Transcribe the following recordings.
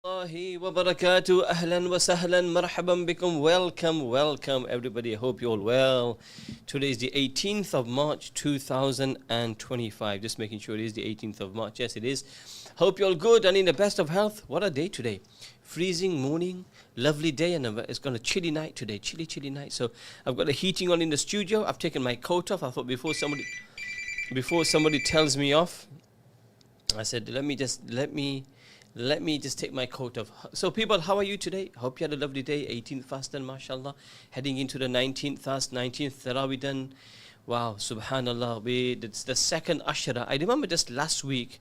Allahi wa barakatuh, ahlan wa sahlan, marhaban bikum, welcome everybody, I hope you're all well. Today is the 18th of March 2025, just making sure it is the 18th of March, yes it is. Hope you're all good and in the best of health. What a day today, freezing morning, lovely day, and it's going to chilly night today, chilly night. So I've got the heating on in the studio, I've taken my coat off. I thought before somebody tells me off, I said let me just take my coat off. So people, how are you today? Hope you had a lovely day. 18th fast done, mashallah. Heading into the 19th fast, 19th Tarawih done. Wow, subhanallah. It's the second Ashara. I remember just last week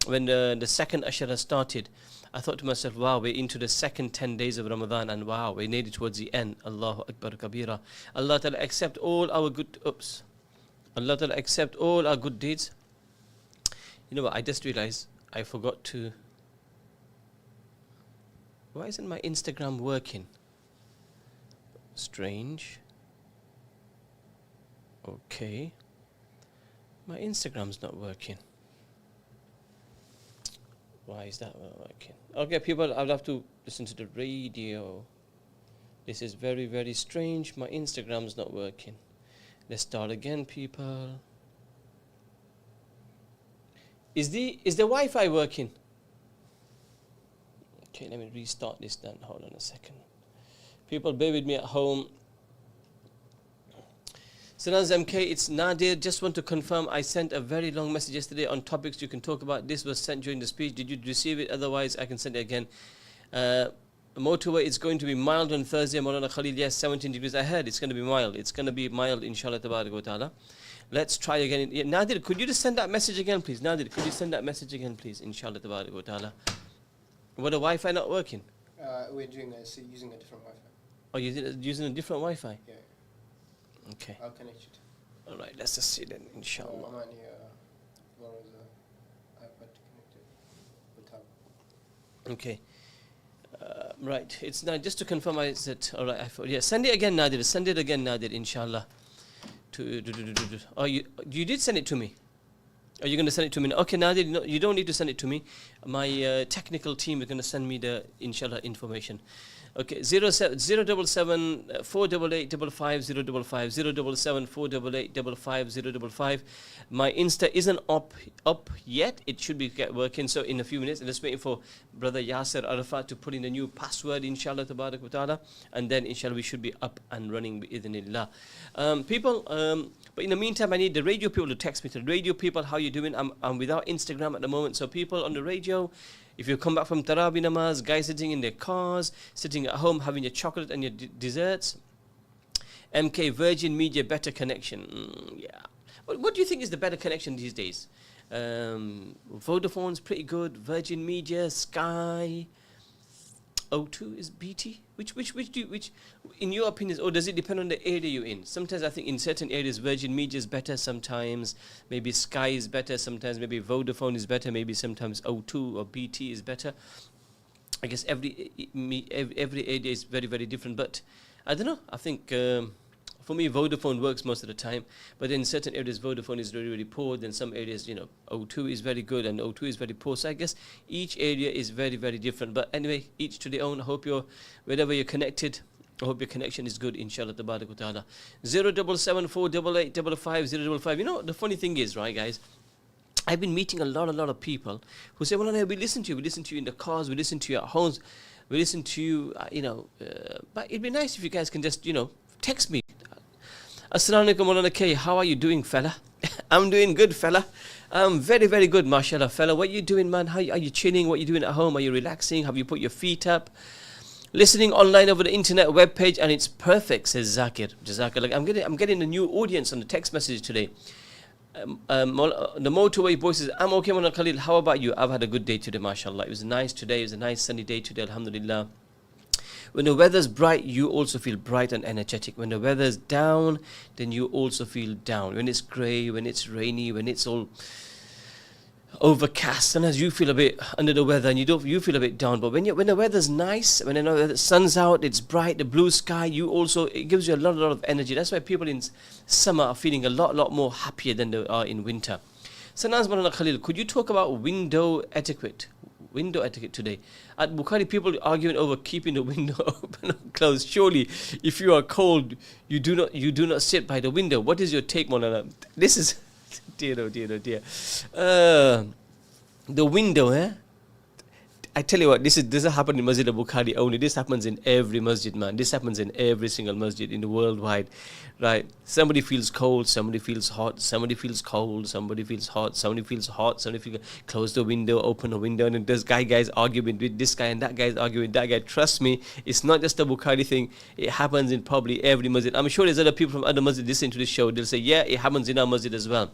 when the second Ashara started, I thought to myself, wow, we're into the second 10 days of Ramadan, and wow, we're nearly towards the end. Allahu Akbar Kabira. Allah Ta'ala accept all our good, Allah Ta'ala accept all our good deeds. You know what, I just realized I forgot to, why isn't my Instagram working? Strange. Okay. My Instagram's not working. Why is that not working? Okay, people, I'll have to listen to the radio. This is very, very strange. My Instagram's not working. Let's start again, people. Is the Wi-Fi working? Okay, let me restart this then. Hold on a second. People, bear with me at home. Sanaz MK, it's Nadir. Just want to confirm, I sent a very long message yesterday on topics you can talk about. This was sent during the speech. Did you receive it? Otherwise, I can send it again. Motorway is going to be mild on Thursday. Maulana Khalil, yes, 17 degrees. I heard it's going to be mild. It's going to be mild, inshallah, tabarak wa ta'ala. Let's try again. Yeah, Nadir, could you just send that message again, please? Nadir, could you send that message again, please? Inshallah, tabarak wa ta'ala. What, the Wi-Fi not working? We're using a different Wi-Fi. Oh, you're using a different Wi-Fi? Yeah. Okay. I'll connect you to. Alright, let's just see then, inshallah. I'm on here, as well as iPad to connect it with tab. Okay. Right, it's now just to confirm I said, alright, yeah, send it again, Nadir. Send it again, Nadir, inshallah. Oh, you did send it to me. Are you going to send it to me? Okay, Nadir, no, you don't need to send it to me. My technical team is going to send me the, inshallah, information. Okay, 077 488 55055 077 488 55055. My Insta isn't up yet. It should be working. So in a few minutes, let's wait for Brother Yasser Arafat to put in the new password, inshallah, tabarak wa ta'ala, and then inshallah we should be up and running bi'idhnillah. People, but in the meantime, I need the radio people to text me. To the radio people, how you doing? I'm without Instagram at the moment. So people on the radio, if you come back from Tarawih Namaz, guys sitting in their cars, sitting at home having your chocolate and your desserts. MK, Virgin Media, better connection. Yeah. What do you think is the better connection these days? Vodafone's pretty good. Virgin Media, Sky, O2 is BT. Which in your opinion, or does it depend on the area you're in? Sometimes I think in certain areas Virgin Media is better. Sometimes maybe Sky is better. Sometimes maybe Vodafone is better. Maybe sometimes O2 or BT is better. I guess every area is very, very different. But I don't know. I think for me Vodafone works most of the time. But in certain areas Vodafone is really, really poor. Then some areas, you know, O2 is very good and O2 is very poor. So I guess each area is very, very different. But anyway, each to their own. I hope wherever you're connected, I hope your connection is good, inshallah, tabarak wa ta'ala. 077 488 55055. You know, the funny thing is, right, guys, I've been meeting a lot of people who say, well, no, we listen to you in the cars, we listen to you at homes, we listen to you, but it'd be nice if you guys can just, text me. Assalamu alaikum, Maulana K. How are you doing, fella? I'm doing good, fella. Very, very good, mashallah, fella. What are you doing, man? Are you chilling? What are you doing at home? Are you relaxing? Have you put your feet up? Listening online over the internet webpage, and it's perfect, says Zakir. Jazakallah. I'm getting a new audience on the text message today. The motorway boy says, I'm okay, Maulana Khalil. How about you? I've had a good day today, mashallah. It was nice today. It was a nice sunny day today, alhamdulillah. When the weather's bright, you also feel bright and energetic. When the weather's down, then you also feel down. When it's grey, when it's rainy, when it's all overcast, sometimes you feel a bit under the weather and you feel a bit down. But when the weather's nice, when the sun's out, it's bright, the blue sky, it gives you a lot of energy. That's why people in summer are feeling a lot more happier than they are in winter. So Nazman Khalil, could you talk about window etiquette? window etiquette today. At Bukhari, people are arguing over keeping the window open or closed. Surely, if you are cold, you do not sit by the window. What is your take, Maulana? This is dear, oh dear, oh dear. The window, eh? I tell you what, this doesn't happen in Masjid al-Bukhari only. This happens in every masjid, man. This happens in every single masjid in the worldwide, right? Somebody feels cold, somebody feels hot, somebody feels cold, somebody feels hot, somebody feels hot, somebody feels close the window, open the window, and then this guy's arguing with this guy and that guy's arguing with that guy. Trust me, it's not just a Bukhari thing. It happens in probably every masjid. I'm sure there's other people from other masjid listening to this show. They'll say, yeah, it happens in our masjid as well.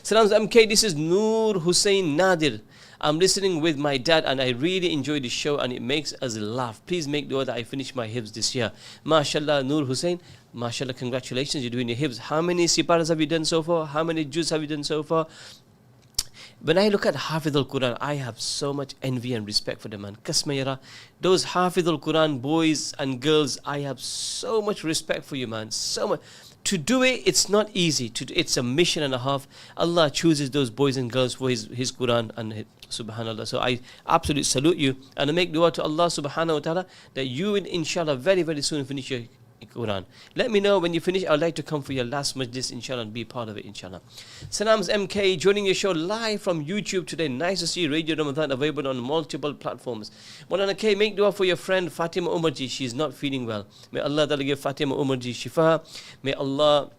Salams MK, this is Noor Hussein Nadir. I'm listening with my dad and I really enjoy the show and it makes us laugh. Please make dua that I finish my hifz this year. MashaAllah, Noor Hussein. MashaAllah, congratulations, you're doing your hifz. How many siparas have you done so far? How many juz have you done so far? When I look at Hafiz al-Quran, I have so much envy and respect for them, man. Kasmayara, those Hafiz al-Quran boys and girls, I have so much respect for you, man. So much. To do it, it's not easy. It's a mission and a half. Allah chooses those boys and girls for His Quran and Subhanallah. So I absolutely salute you and I make dua to Allah Subhanahu wa Ta'ala that you will inshallah very, very soon finish your Quran. Let me know when you finish. I'd like to come for your last majlis inshallah and be part of it inshallah. Salams MK joining your show live from YouTube today. Nice to see Radio Ramadan available on multiple platforms. Maulana K, make dua for your friend Fatima Umarji. She's not feeling well. May Allah give Fatima Umarji shifa. May Allah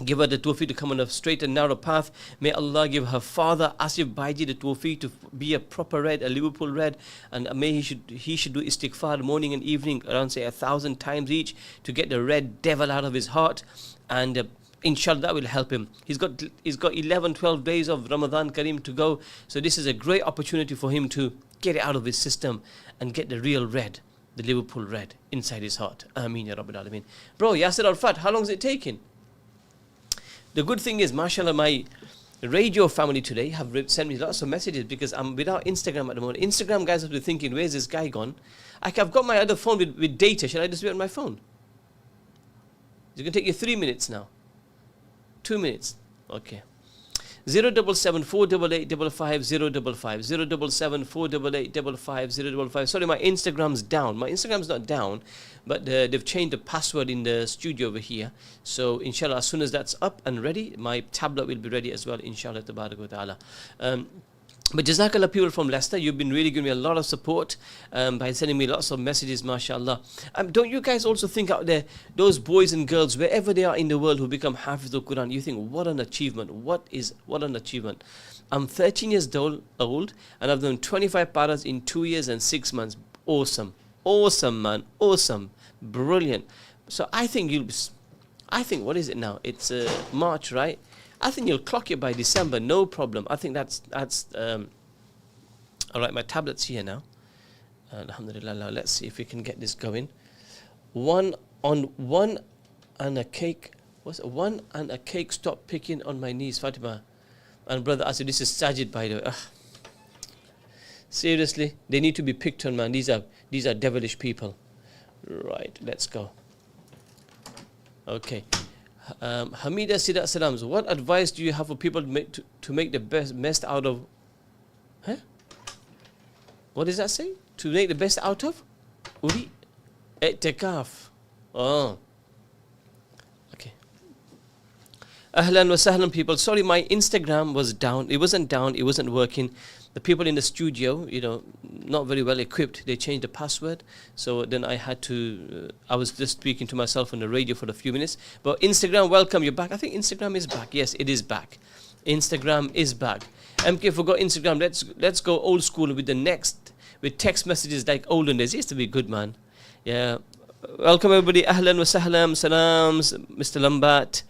give her the tawfiq to come on a straight and narrow path. May Allah give her father Asif Baiji the tawfiq to be a proper red, a Liverpool red, and may he should do istighfar morning and evening around say 1,000 times each to get the red devil out of his heart, and inshallah that will help him. He's got 11-12 days of Ramadan Kareem to go, so this is a great opportunity for him to get it out of his system and get the real red, the Liverpool red inside his heart. Ameen ya Rabbil Alameen. Bro, Yasir Arafat, how long is it taking? The good thing is, mashallah, my radio family today have sent me lots of messages because I'm without Instagram at the moment. Instagram guys have been thinking, where's this guy gone? I've got my other phone with data. Shall I just do it on my phone? It's going to take you 3 minutes now. 2 minutes. Okay. 077 488 55055 077 488 55055. Sorry, my Instagram's down. My Instagram's not down, but they've changed the password in the studio over here. So inshallah, as soon as that's up and ready, my tablet will be ready as well, inshallah tabarak wa ta'ala. But Jazakallah people from Leicester, you've been really giving me a lot of support by sending me lots of messages, mashallah. Don't you guys also think out there, those boys and girls, wherever they are in the world who become Hafiz al-Quran, you think, what an achievement, what an achievement. I'm 13 years old and I've done 25 paras in 2 years and 6 months. Awesome. Awesome, man. Awesome. Brilliant. So I think what is it now? It's March, right? I think you'll clock it by December, no problem. I think that's all right. My tablet's here now. Alhamdulillah. Let's see if we can get this going. One and a cake. What's it? One and a cake. Stop picking on my knees, Fatima. And brother Asif, this is Sajid, by the way. Seriously, they need to be picked on, man. These are devilish people. Right, let's go. Okay. Hamida Sidat Salams, what advice do you have for people to make the best out of? Huh? What does that say? To make the best out of? Uri? I'tikaf. Oh. Okay. Ahlan wa sahlan people. Sorry, my Instagram was down. It wasn't working. The people in the studio, not very well equipped. They changed the password. So then I had to, I was just speaking to myself on the radio for a few minutes. But Instagram, welcome, you're back. I think Instagram is back. Yes, it is back. Instagram is back. MK forgot Instagram. Let's go old school with text messages like olden days. It used to be good, man. Yeah. Welcome everybody. Ahlan wa sahlan. Salams, Mr. Lambat.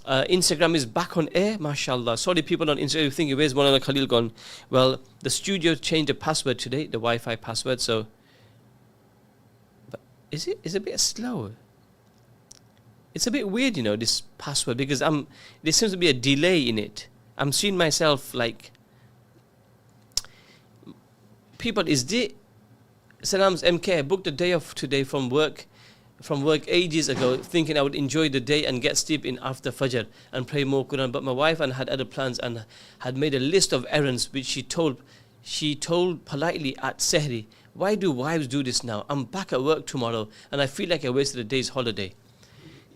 Instagram is back on air, mashallah. Sorry people on Instagram thinking, where's Maulana Khalil gone? Well, the studio changed the password today, the Wi-Fi password, so but it's a bit slow. It's a bit weird, this password, because there seems to be a delay in it. I'm seeing myself like people, Salams MK, I booked a day off today from work ages ago, thinking I would enjoy the day and get sleep in after Fajr and pray more Quran. But my wife had other plans and had made a list of errands which she told She told politely at Sehri, why do wives do this now? I'm back at work tomorrow and I feel like I wasted a day's holiday.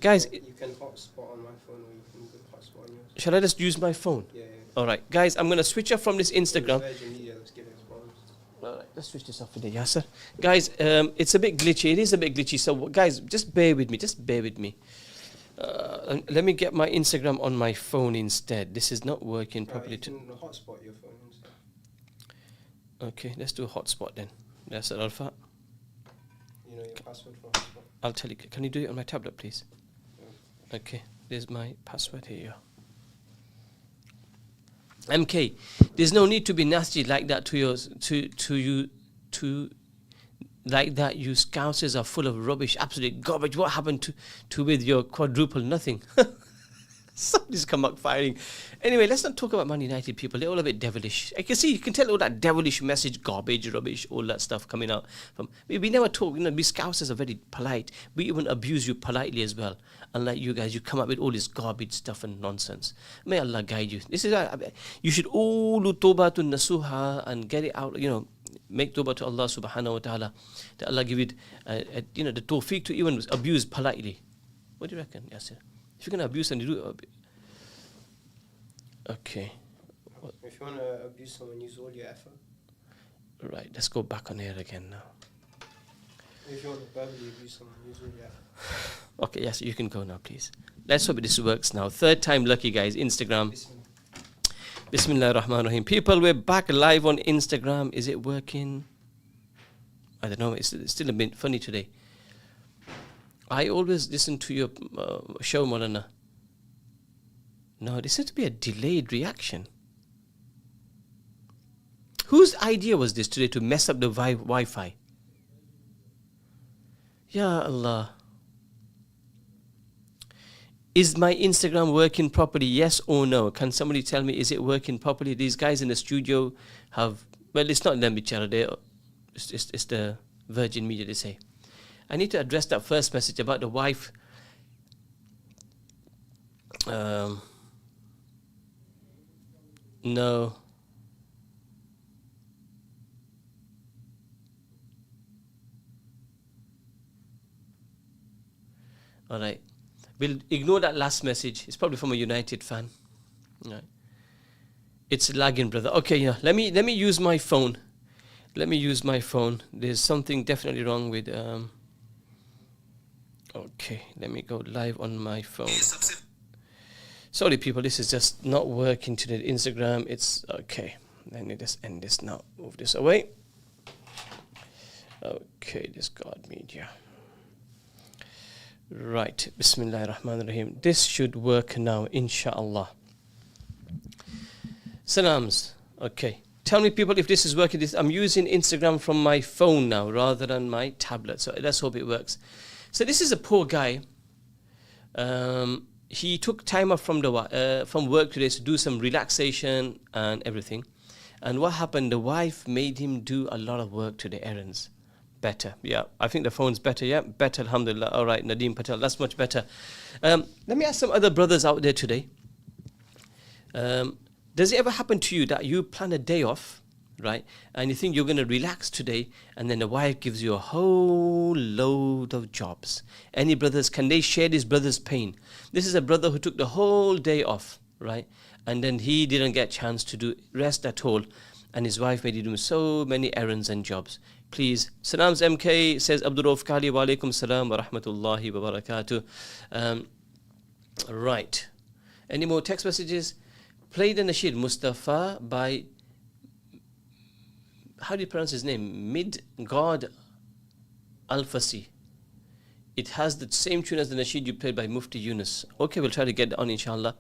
Guys, You can hotspot on my phone or you can go hotspot on yours. shall I just use my phone? Yeah. Alright, guys, I'm going to switch off from this Instagram. Virgin Media, let's give it a response. Alright, let's switch this off for the Yasser. Guys, it's a bit glitchy. It is a bit glitchy. So, guys, just bear with me. Let me get my Instagram on my phone instead. This is not working properly. You can hotspot your phone instead. Okay, let's do a hotspot then. Yasser Alpha. You know your password for hotspot. I'll tell you. Can you do it on my tablet, please? Okay, there's my password here. MK, there's no need to be nasty like that to yours, to you, like that. You scousers are full of rubbish, absolute garbage. What happened to with your quadruple nothing? Somebody's come up firing. Anyway, let's not talk about Man United people. They're all a bit devilish. You can tell all that devilish message, garbage, rubbish, all that stuff coming out from. We never talk. We Scousers are very polite. We even abuse you politely as well. Unlike you guys, you come up with all this garbage stuff and nonsense. May Allah guide you. This is you should all do tawbah to nasuha and get it out. Make tawbah to Allah subhanahu wa taala. That Allah give you, the tawfiq to even abuse politely. What do you reckon, Yasser? If you're going to abuse and you do it. Okay. If you want to abuse someone, use all your effort. Right, let's go back on air again now. If you want to verbally abuse someone, use all your effort. Okay, yes, you can go now, please. Let's hope this works now. Third time lucky, guys. Instagram. Bismillah ar-Rahman ar-Rahim. People, we're back live on Instagram. Is it working? I don't know. It's still a bit funny today. I always listen to your show, Maulana. No, there seems to be a delayed reaction. Whose idea was this today to mess up the Wi-Fi? Ya Allah. Is my Instagram working properly? Yes or no? Can somebody tell me, is it working properly? These guys in the studio have... Well, it's not them, bichara. It's the Virgin Media, they say. I need to address that first message about the wife. No. All right. We'll ignore that last message. It's probably from a United fan. Right. It's lagging, brother. Okay, yeah. Let me use my phone. There's something definitely wrong with... Okay, let me go live on my phone. Sorry, people, this is just not working today. Instagram, it's okay. Let me just end this now. Move this away. Okay, this God Media. Right, Bismillahir Rahmanir Rahim. This should work now, inshallah. Salams. Okay. Tell me, people, if this is working. I'm using Instagram from my phone now rather than my tablet. So let's hope it works. So this is a poor guy. He took time off from work today to do some relaxation and everything. And what happened? The wife made him do a lot of work today, errands. Better, yeah. I think the phone's better, yeah. Better, alhamdulillah. All right, Nadeem Patel, that's much better. Let me ask some other brothers out there today. Does it ever happen to you that you plan a day off, right? And you think you're going to relax today, and then the wife gives you a whole load of jobs. Any brothers, can they share this brother's pain? This is a brother who took the whole day off, right? And then he didn't get a chance to do rest at all. And his wife made him do so many errands and jobs. Please. Salams MK, says Abdul Rauf Kali. Wa alaikum salam wa rahmatullahi wa barakatuh. Right. Any more text messages? Play the Nasheed Mustafa by... How do you pronounce his name? Mid-God Al-Fasi. It has the same tune as the Nasheed you played by Mufti Yunus. Okay, we'll try to get that on, inshallah.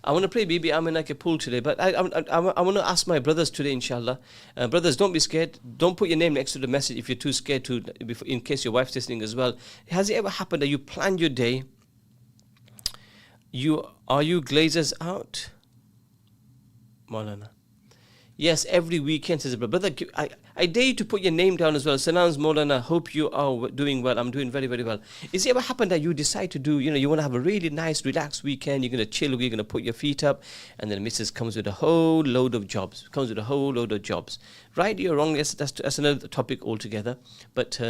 I want to play Bibi Amina Ke Pool today, but I want to ask my brothers today, inshallah. Brothers, don't be scared. Don't put your name next to the message if you're too scared to, in case your wife's listening as well. Has it ever happened that you planned your day? Are you glazers out? Maulana. Yes, every weekend, says brother. Brother, I dare you to put your name down as well. Salams Maulana, hope you are doing well. I'm doing very, very well. Is it ever happened that you decide to do, you want to have a really nice, relaxed weekend, you're going to chill, you're going to put your feet up, and then Mrs. comes with a whole load of jobs, Right, you're wrong, yes, that's another topic altogether. But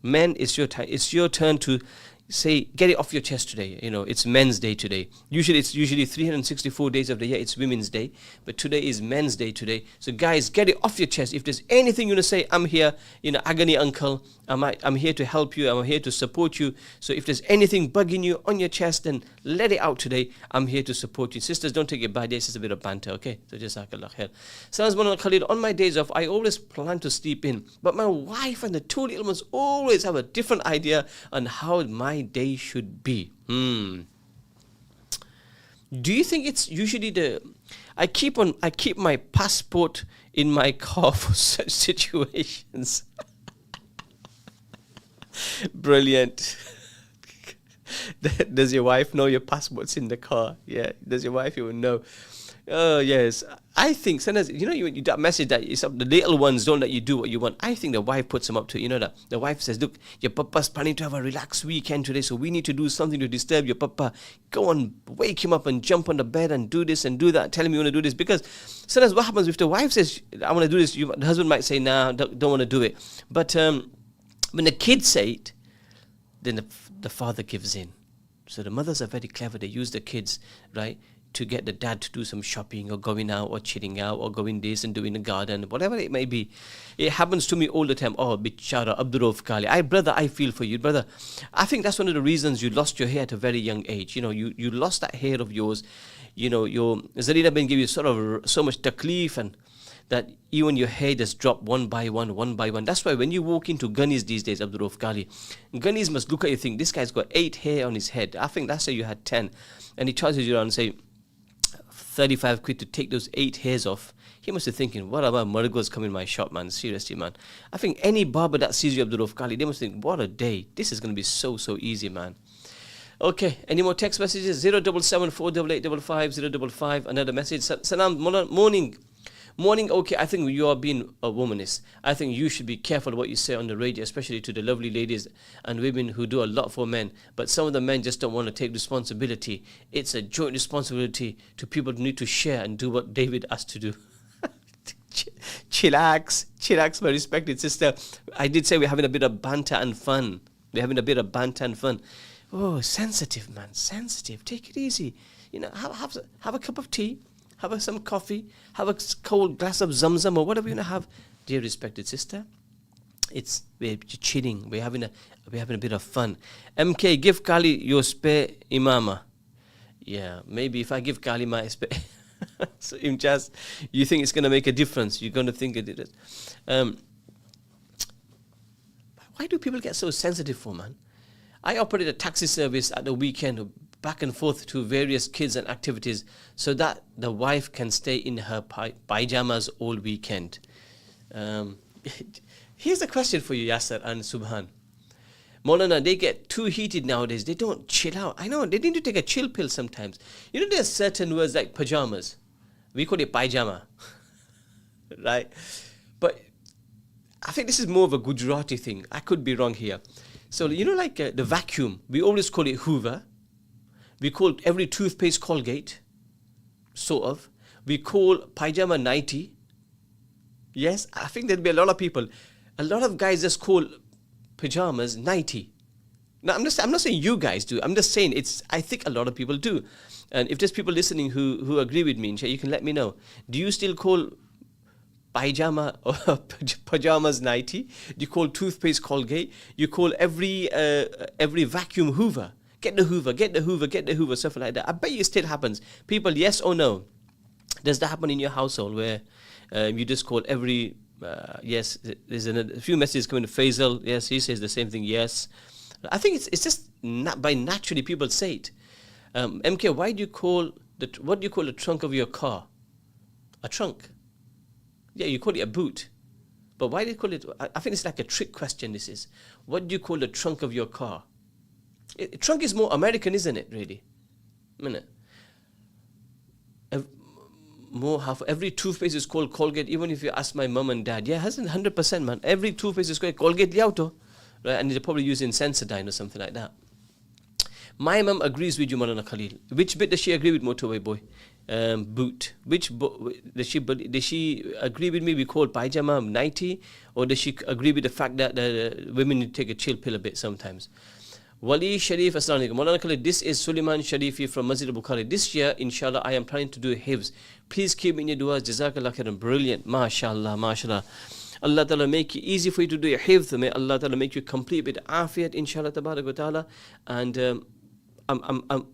men, it's your turn to say, get it off your chest today. It's Men's Day today. It's usually 364 days of the year. It's Women's Day, but today is Men's Day today. So guys, get it off your chest. If there's anything you want to say, I'm here. Agony uncle. I'm here to help you. I'm here to support you. So if there's anything bugging you on your chest, then let it out today. I'm here to support you. Sisters, don't take it bad. This is a bit of banter, okay? So jazakallah khair. Salam Khalid, on my days off, I always plan to sleep in, but my wife and the two little ones always have a different idea on how my day should be. Do you think it's usually I keep my passport in my car for such situations? Brilliant. Does your wife know your passport's in the car? Yeah. Does your wife even know? Oh, yes. I think sometimes, you that message that the little ones don't let you do what you want. I think the wife puts them up to it. That the wife says, look, your papa's planning to have a relaxed weekend today, so we need to do something to disturb your papa. Go and wake him up and jump on the bed and do this and do that. Tell him you want to do this. Because sometimes what happens if the wife says, I want to do this, the husband might say, nah, don't want to do it. But when the kids say it, then the father gives in. So the mothers are very clever. They use the kids, right, to get the dad to do some shopping or going out or chilling out or going this and doing the garden, whatever it may be. It happens to me all the time. Oh, bichara, Abdurrauf Kali. Brother, I feel for you. Brother, I think that's one of the reasons you lost your hair at a very young age. You lost that hair of yours. Your Zarina bin give you sort of so much taklif, and that even your hair just drop one by one. That's why when you walk into Gunnies these days, Abdurrauf Kali, Gunnies must look at you and think, this guy's got 8 hair on his head. I think last year you had 10. And he charges you around and say, 35 quid to take those 8 hairs off. He must be thinking, what about Marigos come in my shop, man? Seriously, man. I think any barber that sees you, Abdurrauf Kali, they must think, what a day. This is going to be so easy, man. Okay, any more text messages? 077 488 555. Another message. Salam, morning, okay, I think you are being a womanist. I think you should be careful what you say on the radio, especially to the lovely ladies and women who do a lot for men. But some of the men just don't want to take responsibility. It's a joint responsibility to people who need to share and do what David asked to do. Chillax, my respected sister. I did say we're having a bit of banter and fun. Oh, sensitive, man, sensitive. Take it easy. Have a cup of tea. Have some coffee, have a cold glass of Zamzam or whatever you want to have. Dear respected sister, we're chilling. We're having a bit of fun. MK, give Kali your spare imama. Yeah, maybe if I give Kali my spare, so Imjaz, you think it's going to make a difference? You're going to think it is. Why do people get so sensitive for, man? I operate a taxi service at the weekend, back and forth to various kids and activities, so that the wife can stay in her pyjamas all weekend. Here's a question for you, Yasser and Subhan. Maulana, they get too heated nowadays. They don't chill out. I know, they need to take a chill pill sometimes. There's certain words like pajamas. We call it pyjama. Right? But I think this is more of a Gujarati thing. I could be wrong here. So, like the vacuum, we always call it Hoover. We call every toothpaste Colgate, sort of. We call pyjama 90. Yes, I think there'll be a lot of people. A lot of guys just call pajamas 90. Now, I'm not saying you guys do. I'm just saying I think a lot of people do. And if there's people listening who agree with me, you can let me know. Do you still call pyjama or pajamas 90? Do you call toothpaste Colgate? You call every vacuum Hoover? Get the Hoover, stuff like that. I bet you it still happens. People, yes or no? Does that happen in your household where you just call every, yes, there's a few messages coming to Faisal. Yes, he says the same thing, yes. I think it's just by naturally people say it. MK, what do you call the trunk of your car? A trunk. Yeah, you call it a boot. But why do you call it, I think it's like a trick question, this is. What do you call the trunk of your car? Trunk is more American, isn't it, really? more half. Every toothpaste is called Colgate. Even if you ask my mum and dad, yeah, hasn't 100%, man. Every toothpaste is called Colgate Liauto, right? And they're probably using Sensodyne or something like that. My mum agrees with you, Maulana Khalil. Which bit does she agree with, Motorway Boy? Boot. Does she agree with me? We call pajama nighty, or does she agree with the fact that women need to take a chill pill a bit sometimes? Wali Sharif, Assalamu alaikum. Maulana Khalil, this is Suleiman Sharifi from Masjid al-Bukhari. This year, inshallah, I am planning to do hifz. Please keep me in your du'as. Jazakallah khairan. Brilliant. MashaAllah, MashaAllah. Allah Ta'ala make it easy for you to do your hifz. May Allah Ta'ala make you complete with afiyat, inshallah, tabarak wa ta'ala. And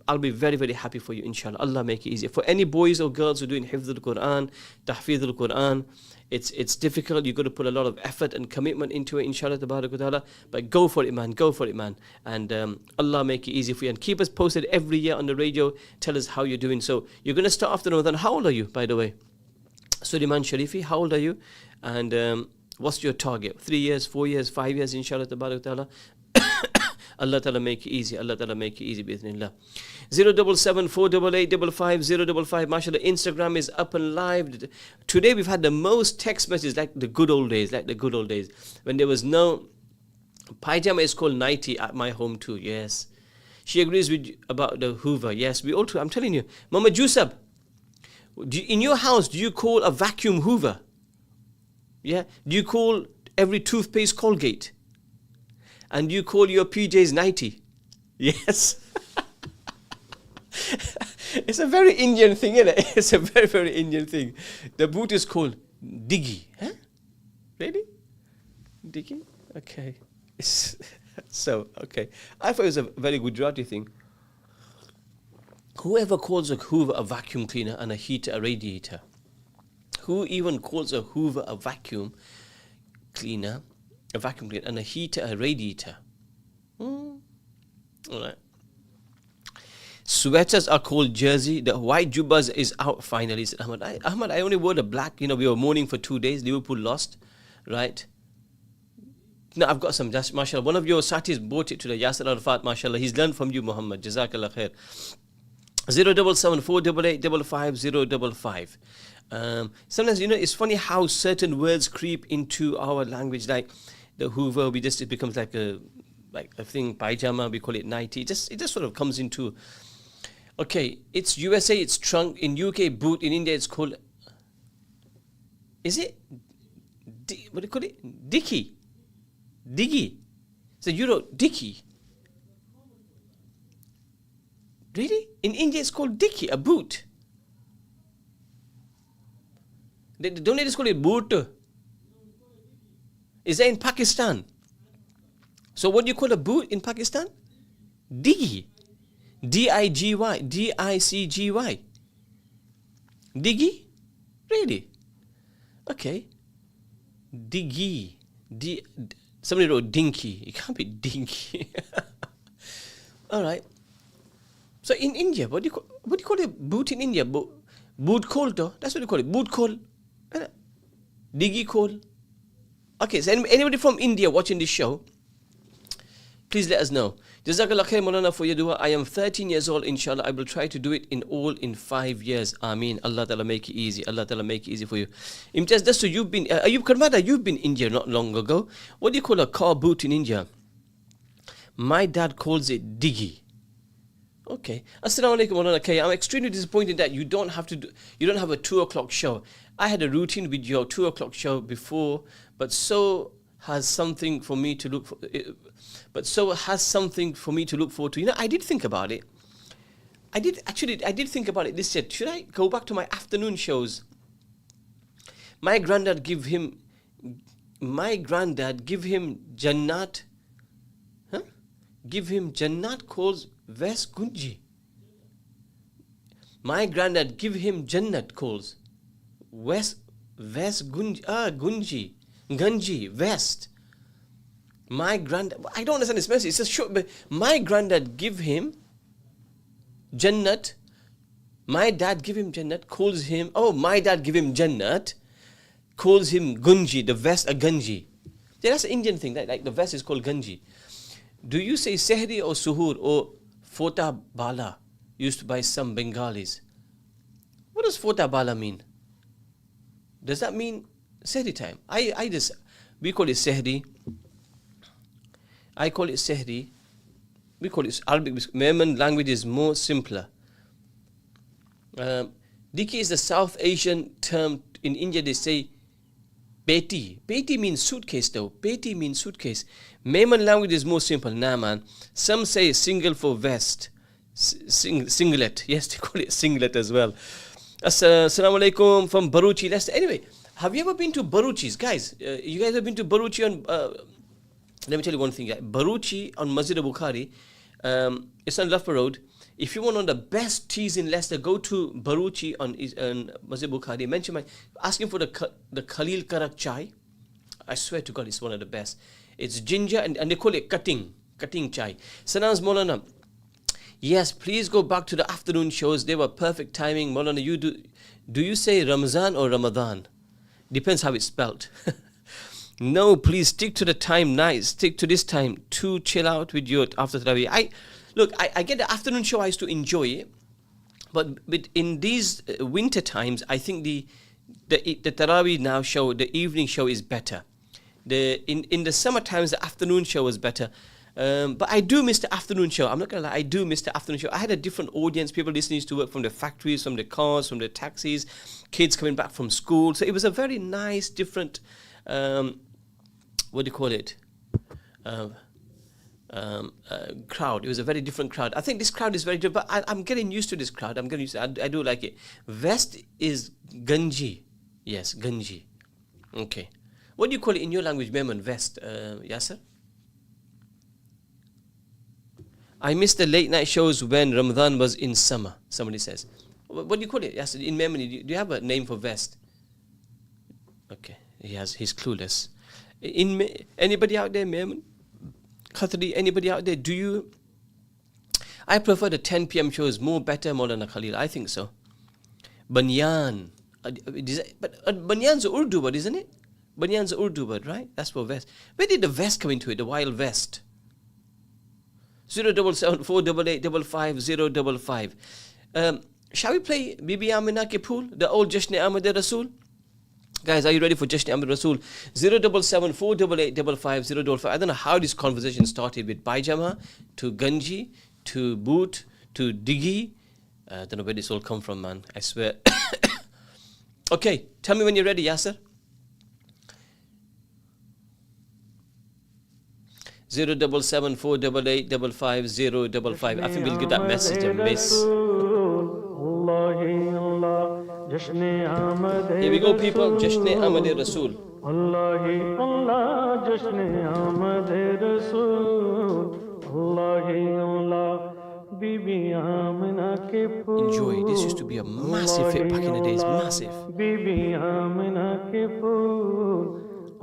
I'll be very, very happy for you, inshallah. Allah make it easy. For any boys or girls who are doing hifz al-Quran, tahfidh al-Quran, it's difficult. You've got to put a lot of effort and commitment into it, inshallah, tabarak wa ta'ala. But go for it, man. Go for it, man. And Allah make it easy for you. And keep us posted every year on the radio. Tell us how you're doing. So you're going to start after Ramadan. How old are you, by the way? Suleiman Sharifi, how old are you? And what's your target? 3 years, 4 years, 5 years, inshallah, tabarak wa ta'ala. Allah Ta'ala make it easy. Allah Ta'ala make it easy, bismillah. 077 488 55055. MashaAllah, Instagram is up and live. Today we've had the most text messages like the good old days, when there was no pajama is called nighty at my home too. Yes. She agrees with you about the Hoover. Yes, we all too. I'm telling you. Mama Jusab, in your house, do you call a vacuum Hoover? Yeah. Do you call every toothpaste Colgate? And you call your PJs 90. Yes. It's a very Indian thing, isn't it? It's a very, very Indian thing. The boot is called Diggy. Huh? Really? Diggy? Okay. So, okay. I thought it was a very Gujarati thing. Whoever calls a Hoover a vacuum cleaner and a heater a radiator? Who even calls a Hoover a vacuum cleaner and a heater a radiator? All right. Sweaters are called jersey. The white jubbas is out finally, said Ahmad. I only wore the black. We were mourning for 2 days. Liverpool lost, right? No, I've got some. Just mashallah. One of your satis bought it to the Yasser Arafat. Mashallah, he's learned from you, Muhammad. Jazakallah khair. 077 488 55055. Sometimes it's funny how certain words creep into our language, like the Hoover. It becomes like a thing. Pajama, we call it nighty. It just sort of comes into. Okay, it's USA, it's trunk. In UK, boot. In India, it's called. Is it? What do you call it? Dicky. Diggy. So you wrote Dicky. Really? In India, it's called Dicky, a boot. Don't they just call it boot? Is that in Pakistan? So what do you call a boot in Pakistan? Diggy. D-I-G-Y. D-I-C-G-Y. Diggy? Really? Okay. Diggy. Somebody wrote dinky. It can't be dinky. All right. So in India, what do you call a boot in India? Boot call, though. That's what you call it. Boot call. Diggy call. Okay, so anybody from India watching this show, please let us know. Jazakallah khair Maulana for your dua. I am 13 years old, inshallah. I will try to do it in 5 years. Ameen. Allah Ta'ala make it easy. Allah Ta'ala make it easy for you. Imtiaz, so you've been, Ayub Karmada, you've been in India not long ago. What do you call a car boot in India? My dad calls it diggy. Okay. Assalamu alaikum Maulana Kay. I'm extremely disappointed that you don't have a 2 o'clock show. I had a routine with your 2 o'clock show before, but so has something for me to look for. But so has something for me to look forward to. I did think about it. I did think about it this year. Should I go back to my afternoon shows? My granddad give him Jannat. Huh? Give him Jannat calls Ves Gunji. My granddad give him Jannat calls Ves Gunji. Ganji, West. My granddad, I don't understand this message. It's just short, but my granddad give him Jannat. My dad give him Jannat, calls him, my dad give him Jannat, calls him Gunji, the West, a Ganji. Yeah, that's an Indian thing, like the West is called Ganji. Do you say Sehri or Suhur or Fota Bala, used by some Bengalis? What does Fota Bala mean? Does that mean Sehri time? We call it Sehri. I call it Sehri. We call it Arabic. Memon language is more simpler. Diki is the South Asian term. In India they say Beti. Beti means suitcase though. Beti means suitcase. Memon language is more simple. Nah man. Some say single for vest. Singlet. Yes, they call it singlet as well. Assalamu alaikum from Baruchi. Anyway, have you ever been to Baruchis? Guys, you guys have been to Baruchi on... let me tell you one thing. Baruchi on Masjid Bukhari. It's on Loughborough Road. If you want one of the best teas in Leicester, go to Baruchi on Masjid Bukhari. Ask him for the Khalil Karak chai. I swear to God, it's one of the best. It's ginger and they call it cutting chai. Sanaz Maulana. Yes, please go back to the afternoon shows. They were perfect timing. Maulana, do you say Ramzan or Ramadan? Depends how it's spelt. No, please stick to the time night. Stick to this time to chill out with you after Taraweeh. I get the afternoon show. I used to enjoy it. But in these winter times, I think the Taraweeh now show, the evening show is better. In the summer times, the afternoon show was better. But I do miss the afternoon show. I'm not going to lie, I do miss the afternoon show. I had a different audience, people listening to work from the factories, from the cars, from the taxis, kids coming back from school. So it was a very nice, different, what do you call it? Crowd. It was a very different crowd. I think this crowd is very different, but I'm getting used to this crowd. I'm getting used to it. I do like it. Vest is Ganji. Yes, Ganji. Okay. What do you call it in your language, Memon? Vest, Yasser? I missed the late night shows when Ramadan was in summer, somebody says. What do you call it? Yes, in memory, do you have a name for vest? Okay, he's clueless. Anybody out there, Memon? Khatri, anybody out there? I prefer the 10 p.m. shows, more better, Maulana Khalil. I think so. Banyan. But Banyan's a Urdu word, isn't it? Banyan's a Urdu word, right? That's for vest. Where did the vest come into it, the wild vest? 077 488 55055. Shall we play Bibi Amina ke Phool, the old Jashn Ahmad Rasool? Guys, are you ready for Jashn Ahmad Rasool? 077 488 55055. I don't know how this conversation started with Pajama to Ganji to Boot to Diggy. I don't know where this all come from, man. I swear. Okay, tell me when you're ready, Yasser. 077 488 55055. I think we'll get that message a miss. Here we go, people. Jashn Ahmad Rasool. Enjoy. This used to be a massive hit back in the days. Massive.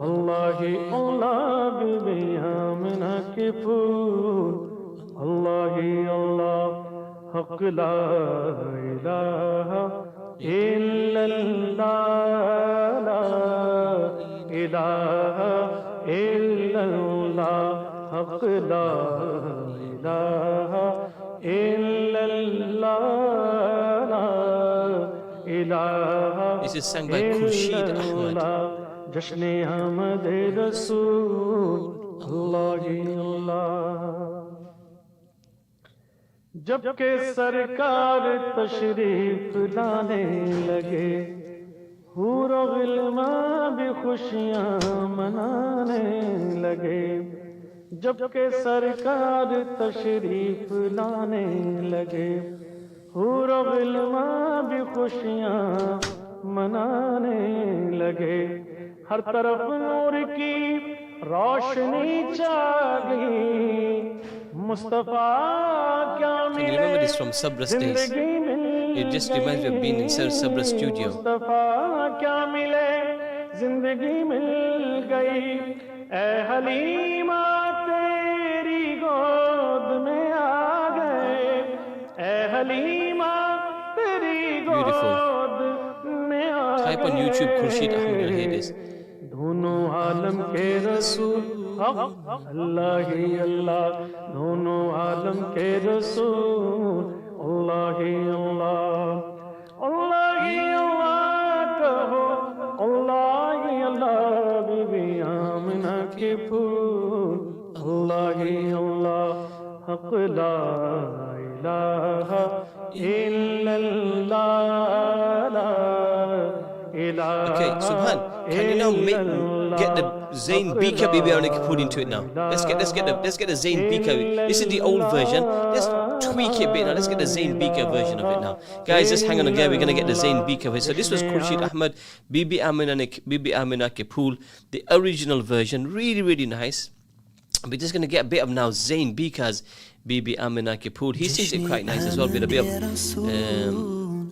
Allahi Allah, Bibi Amina ke phool. Allahi Allah, Haqq la ilaha illallah, la ilaha illallah, Haqq la ilaha illallah, la ilaha. This is sung by Khurshid Ahmad. जश्न अहमद रसूल अल्लाह अल्लाह जब के सरकार तशरीफ लाने लगे हूर गिल्मा भी खुशियां मनाने लगे जब के सरकार तशरीफ लाने लगे हूर गिल्मा भी खुशियां मनाने लगे हर तरफ नूर की रोशनी छा गई मुस्तफा क्या मिले remember this from Sabra's days. It just reminds me of being in Sabra's studio. Mustafa क्या मिले जिंदगी मिल गई ए हलीमा तेरी गोद में आ गए ए हलीमा तेरी गोद में आ गए Type on YouTube Khurshid Ahmad, you'll hear this. दोनों आलम के रसूल अल्लाह ही अल्लाह दोनों आलम के रसूल अल्लाह ही अल्लाह अल्लाह ही के फूल अल्लाह ही अल्लाह हक ला इलाहा इल्लल्लाह ला इलाहा Okay, Subhan, can you now get the Zayn Bika Bibi Amina Ke Phool into it now? Let's get the Zayn Bika. This is the old version. Let's tweak it a bit now. Let's get the Zayn Bika version of it now. Guys, just hang on again. We're gonna get the Zayn Bika version. So this was Khurshid Ahmed, Bibi Amina Ke Phool, the original version. Really, really nice. We're just gonna get a bit of now Zayn Bika's Bibi Amina Ke Phool. He sings it quite nice as well. With a bit of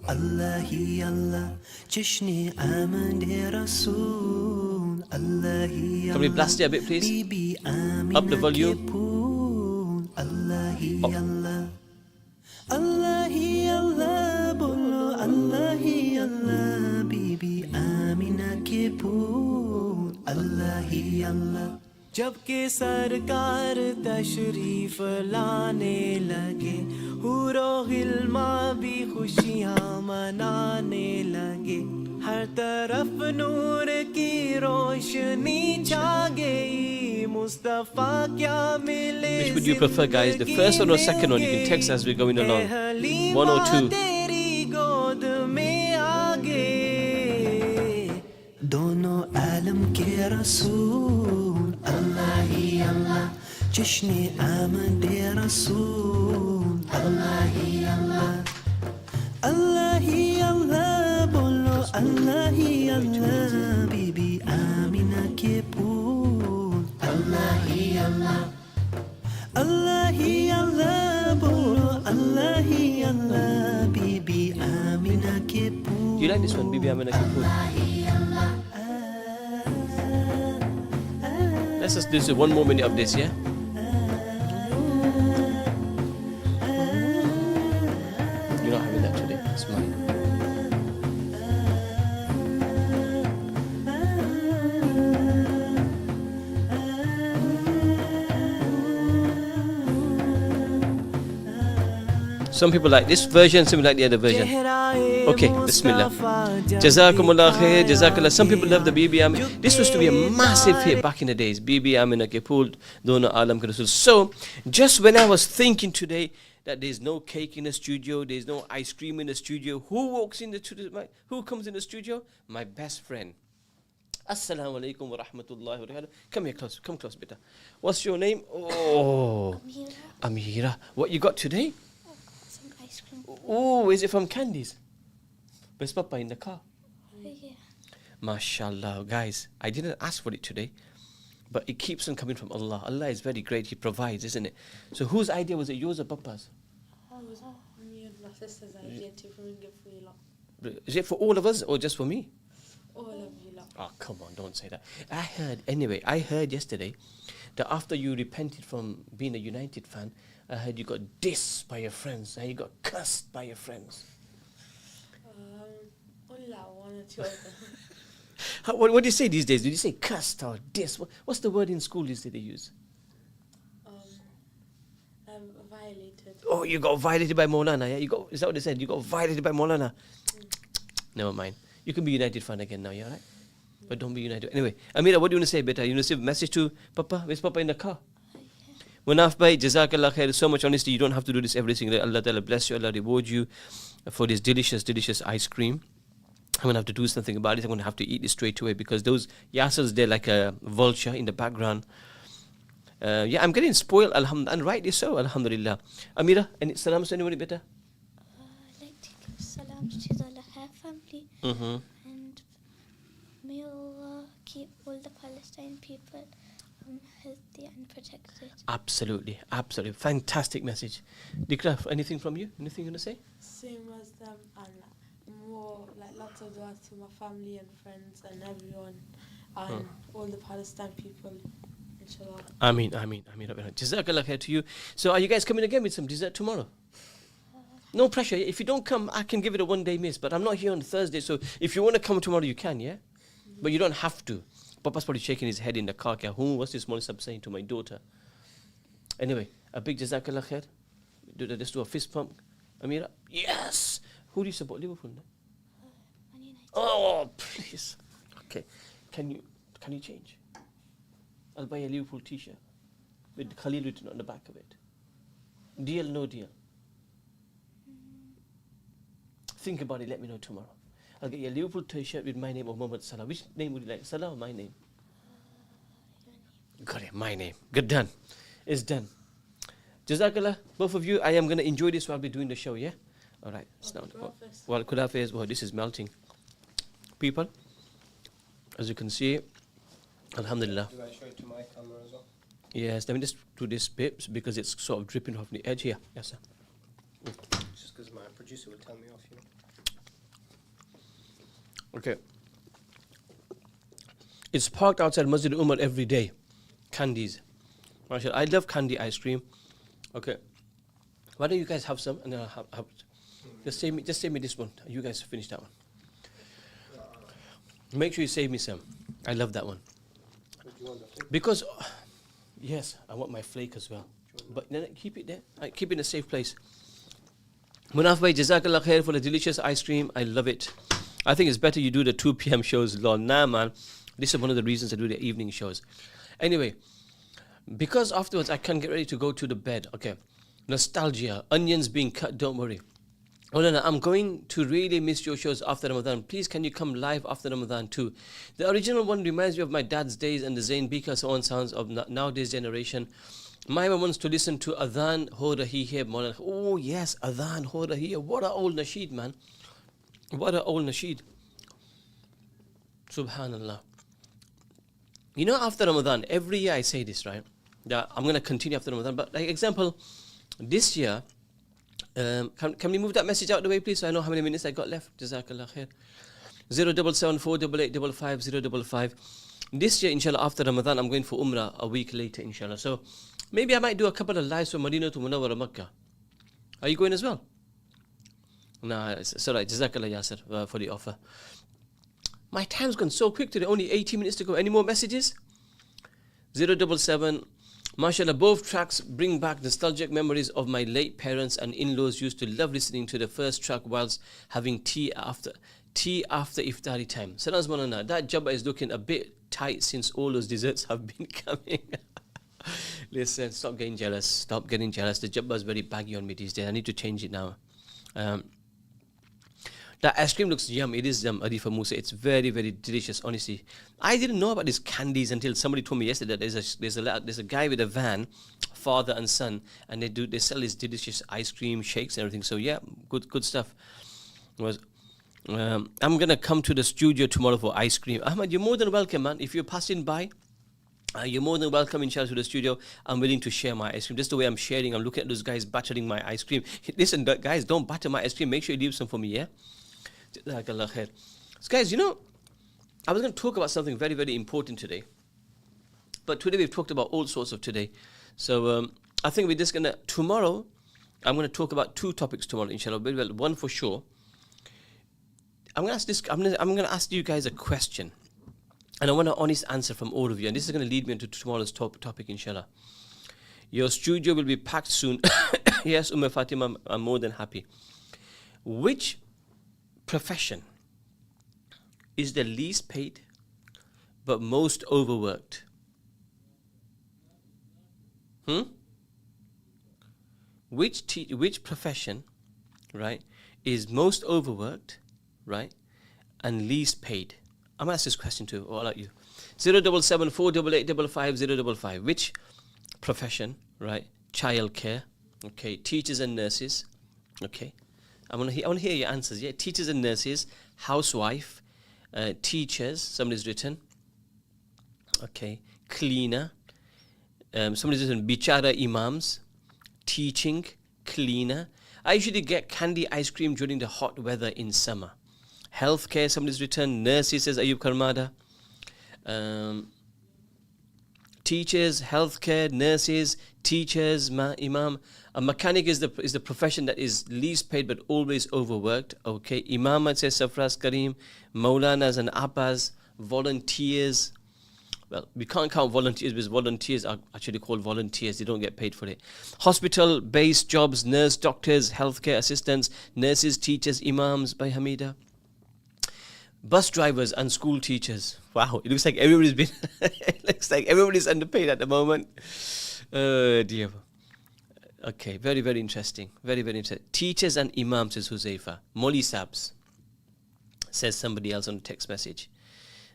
Allah hi Allah, Jishni Amand Rasool. Allah hi Allah. Can we blast it a bit, please? Bibi Amina Up the volume. Ke Phool. Allah hi Allah. Allah hi Allah, bolo Allah hi Allah. Bibi Amina Ke Phool. Allah hi Allah. जबकि सरकार तशरीफ लाने लगे हुरो हिल्मा भी खुशियाँ मनाने लगे हर तरफ नूर की रोशनी छा गई मुस्तफा क्या मिले Which would you prefer, guys? The first one or second one? You can text as we're going along. One or two. तेरी गोद में आ गए दोनों आलम के रसूल अल्लाह ही अल्लाह जश्न आमद रसूल अल्लाह ही अल्लाह अल्लाह ही अल्लाह बोलो अल्लाह ही अल्लाह बीबी आमिना के फूल अल्लाह ही अल्लाह अल्लाह ही अल्लाह बोलो अल्लाह ही अल्लाह बीबी आमिना के फूल Do you like this one, Bibi Amina Ke Phool? Let's just do one more minute of this, yeah? You're not having that today. It's mine. Some people like this version, some like the other version. Okay, Bismillah. Jazakumullah khair, Jazakallah. Some people love the Bibi Amina. This was to be a massive hit back in the days. Bibi Amina Ke Phool, Dona Alam Ke Rasool. So, just when I was thinking today that there's no cake in the studio, there's no ice cream in the studio, who walks in the studio? Who comes in the studio? My best friend. Assalamu alaikum wa rahmatullahi wa barakatuh. Come here close, come close, beta. What's your name? Oh, Amira. What you got today? Some ice cream. Oh, is it from Candies? Where's Papa in the car? Yeah. MashaAllah, guys, I didn't ask for it today, but it keeps on coming from Allah. Allah is very great, He provides, isn't it? So whose idea was it, yours or Papa's? It was me and my sister's idea to bring it for you lot. Is it for all of us or just for me? All of you lot. Oh, come on, don't say that. I heard yesterday that after you repented from being a United fan, I heard you got dissed by your friends and you got cussed by your friends. Only one or two of them. What do you say these days? Do you say cussed or dissed? What's the word in school these days they use? Violated. Oh, you got violated by Maulana, yeah? Is that what they said? You got violated by Maulana? Never mind. You can be United fan again now, yeah, right? But don't be United. Anyway, Amira, what do you want to say, beta? You want to say a message to Papa? Where's Papa in the car? Munaf bhai, Jazakallah khair. So much honesty. You don't have to do this every single day. Allah Ta'ala bless you. Allah reward you for this delicious, delicious ice cream. I'm going to have to do something about it. I'm going to have to eat it straight away because those yasas, they're like a vulture in the background. Yeah, I'm getting spoiled, alhamdulillah, and rightly so, alhamdulillah. Amira, any salams to anybody better? I'd like to give salams to the Lahar family. And may Allah keep all the Palestine people healthy and protected. Absolutely, absolutely. Fantastic message. Dikra, anything from you? Anything you want to say? Same as them and more, like lots of dua to my family and friends and everyone and all the Palestine people. Inshallah. Ameen, Ameen, Ameen. Jazakallah khair to you. So are you guys coming again with some dessert tomorrow? No pressure. If you don't come, I can give it a one-day miss. But I'm not here on Thursday, so if you want to come tomorrow, you can, yeah? But you don't have to. Papa's probably shaking his head in the car. What's this morning saying to my daughter? Anyway, a big Jazakallah khair. Let's do a fist pump. Amira? Yes! Who do you support? Liverpool? No? Man United. Oh, please. Okay. Can you change? I'll buy a Liverpool t-shirt with Khalil written on the back of it. Deal, no deal? Think about it, let me know tomorrow. I'll get you a Liverpool t-shirt with my name or Muhammad Salah. Which name would you like? Salah or my name? Got it, my name. Good, done. It's done. Jazakallah, both of you. I am going to enjoy this while we're doing the show, yeah? All right. Well, Kudafis, well, this is melting. People, as you can see, alhamdulillah. Do I show it to my camera as well? Yes, let me just do this bit because it's sort of dripping off the edge here. Yes, sir. Just because my producer will tell me off, you know. Okay. It's parked outside Masjid Umar every day. Candies. Mashallah, I love candy ice cream. Okay. Why don't you guys have some and then I'll have it. Just save me this one. You guys finish that one. Make sure you save me some. I love that one. But you want the flake? Because, yes, I want my flake as well. But then keep it there. Keep it in a safe place. Munaf bhai, Jazakallah khair for the delicious ice cream. I love it. I think it's better you do the 2 p.m. shows. Lord, nah, man. This is one of the reasons I do the evening shows. Anyway, because afterwards I can't get ready to go to the bed. Okay. Nostalgia. Onions being cut. Don't worry. Oh, no, I'm going to really miss your shows after Ramadan. Please, can you come live after Ramadan too? The original one reminds me of my dad's days and the Zain Bika so on sounds of nowadays generation. My mom wants to listen to Adhan Ho Rahi Hai Maulana. Oh, yes, Adhan Ho Rahi Hai. What an old nasheed, man. What an old nasheed. Subhanallah. You know, after Ramadan, every year I say this, right? That I'm going to continue after Ramadan. But, like, example, this year, can we move that message out of the way, please? So I know how many minutes I got left. Jazakallah khair. 07748885055. This year, inshallah, after Ramadan, I'm going for Umrah a week later, inshallah. So maybe I might do a couple of lives from Madinah to Munawwara Makkah. Are you going as well? Nah, it's alright. Jazakallah Yasir for the offer. My time's gone so quick today. Only 80 minutes to go. Any more messages? 077. MashaAllah, both tracks bring back nostalgic memories of my late parents and in-laws used to love listening to the first track whilst having tea after iftari time. Sanas Manana, that jabba is looking a bit tight since all those desserts have been coming. Listen, stop getting jealous. Stop getting jealous. The jabba is very baggy on me these days. I need to change it now. That ice cream looks yum. It is yum, Arifa Musa. It's very, very delicious, honestly. I didn't know about these candies until somebody told me yesterday that there's a guy with a van, father and son, and they sell these delicious ice cream, shakes and everything. So yeah, good stuff. I'm gonna come to the studio tomorrow for ice cream. Ahmad, you're more than welcome, man. If you're passing by, you're more than welcome, inshallah, to the studio. I'm willing to share my ice cream. Just the way I'm sharing, I'm looking at those guys battering my ice cream. Listen, guys, don't batter my ice cream. Make sure you leave some for me, yeah? So guys, you know, I was going to talk about something very, very important today. But today we've talked about all sorts of today. So I think we're just going to, tomorrow, I'm going to talk about 2 topics tomorrow, inshallah. Well, one for sure. I'm going to ask you guys a question. And I want an honest answer from all of you. And this is going to lead me into tomorrow's topic, inshallah. Your studio will be packed soon. Yes, Fatima, I'm more than happy. Which profession is the least paid but most overworked? Which profession, right, is most overworked, right, and least paid? I'm going to ask this question to all of you. 07748855055. Which profession, right? Childcare, okay, teachers and nurses, okay. I want to hear your answers. Yeah, teachers and nurses, housewife, teachers. Somebody's written. Okay, cleaner. Somebody's written bichara imams, teaching, cleaner. I usually get candy ice cream during the hot weather in summer. Healthcare. Somebody's written. Nurses, says Ayub Karmada. Teachers, healthcare, nurses, teachers, imam. A mechanic is the profession that is least paid but always overworked. Okay, imam, says Safras Kareem. Maulanas and Abbas. Volunteers. Well, we can't count volunteers because volunteers are actually called volunteers. They don't get paid for it. Hospital-based jobs, nurse, doctors, healthcare assistants, nurses, teachers, imams, by Hamida. Bus drivers and school teachers. Wow, it looks like everybody's been. It looks like everybody's underpaid at the moment. Oh dear. Okay, very, very interesting. Very, very interesting. Teachers and imams, says Huzaifa. Molly Sabs, says somebody else on the text message.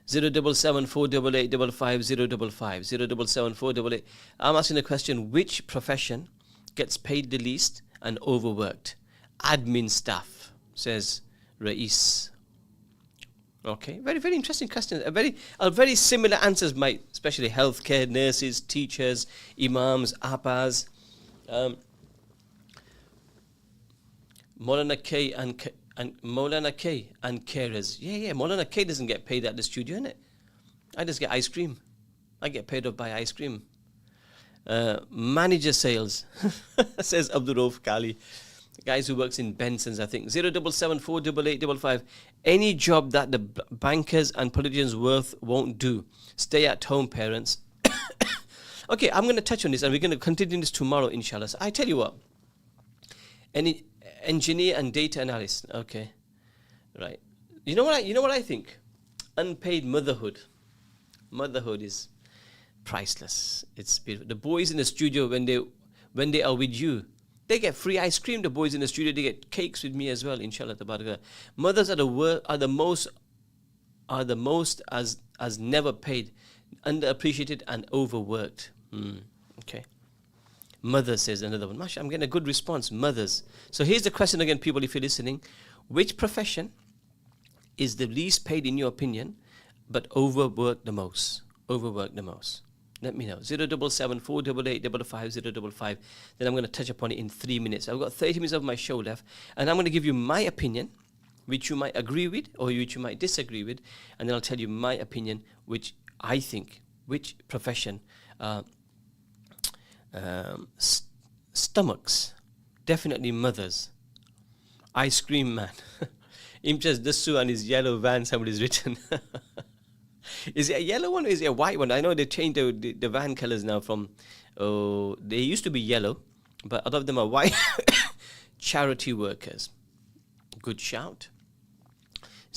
077 488 55055 077 488. I'm asking the question: which profession gets paid the least and overworked? Admin staff, says Rais. Okay, very, very interesting question. A very similar answers, especially healthcare, nurses, teachers, imams, abas. Maulana K and Maulana K and carers. Yeah. Maulana K doesn't get paid at the studio, innit? I just get ice cream. I get paid off by ice cream. Manager sales, says Abdul Rauf Kali. Guys who works in Benson's, I think. 077 488 55. Any job that the bankers and politicians won't do. Stay at home, parents. Okay, I'm going to touch on this and we're going to continue this tomorrow, inshallah. So I tell you what. Any engineer and data analyst. Okay. Right. You know what I think? Unpaid motherhood. Motherhood is priceless. It's beautiful. The boys in the studio, when they are with you, they get free ice cream. The boys in the studio, they get cakes with me as well, inshallah. Mothers are the most as never paid, underappreciated and overworked. Okay. Mothers, says another one. Masha, I'm getting a good response. Mothers. So here's the question again, people, if you're listening. Which profession is the least paid in your opinion, but overworked the most? Overworked the most. Let me know. 077 488 55055. Then I'm going to touch upon it in 3 minutes. I've got 30 minutes of my show left. And I'm going to give you my opinion, which you might agree with or which you might disagree with. And then I'll tell you my opinion, which I think, which profession stomachs. Definitely mothers. Ice cream man. Imtiaz Dassu and his yellow van, somebody's written. Is it a yellow one or is it a white one? I know they changed the van colors now from, they used to be yellow, but a lot of them are white. Charity workers. Good shout.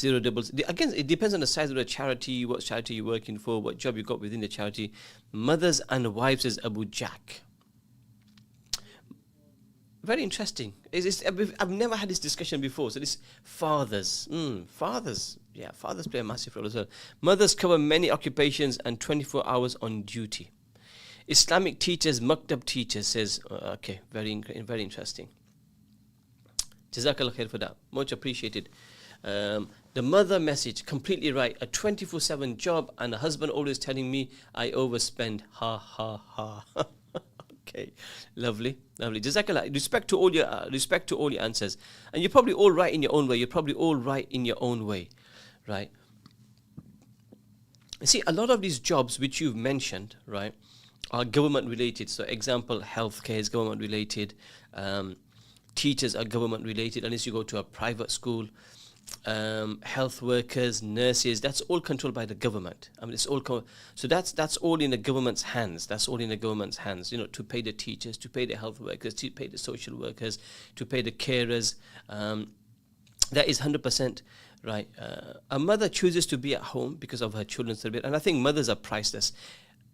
Again, it depends on the size of the charity, what charity you're working for, what job you got within the charity. Mothers and wives, says Abu Jack. Very interesting. I've never had this discussion before. So this fathers. Fathers. Yeah, fathers play a massive role as well. Mothers cover many occupations and 24 hours on duty. Islamic teachers, Maktab teachers, says, okay, very interesting. Jazakallah khair for that. Much appreciated. The mother message, completely right. A 24/7 job and a husband always telling me I overspend. Ha, ha, ha. Okay, lovely. Jazakallah. Respect to all your answers. And you're probably all right in your own way. Right? You see, a lot of these jobs which you've mentioned, right, are government related. So example, healthcare is government related. Teachers are government related unless you go to a private school. Health workers, nurses, that's all controlled by the government. I mean, it's all so that's all in the government's hands. To pay the teachers, to pay the health workers, to pay the social workers, to pay the carers. That is 100% right. A mother chooses to be at home because of her children's tarbiyah, and I think mothers are priceless.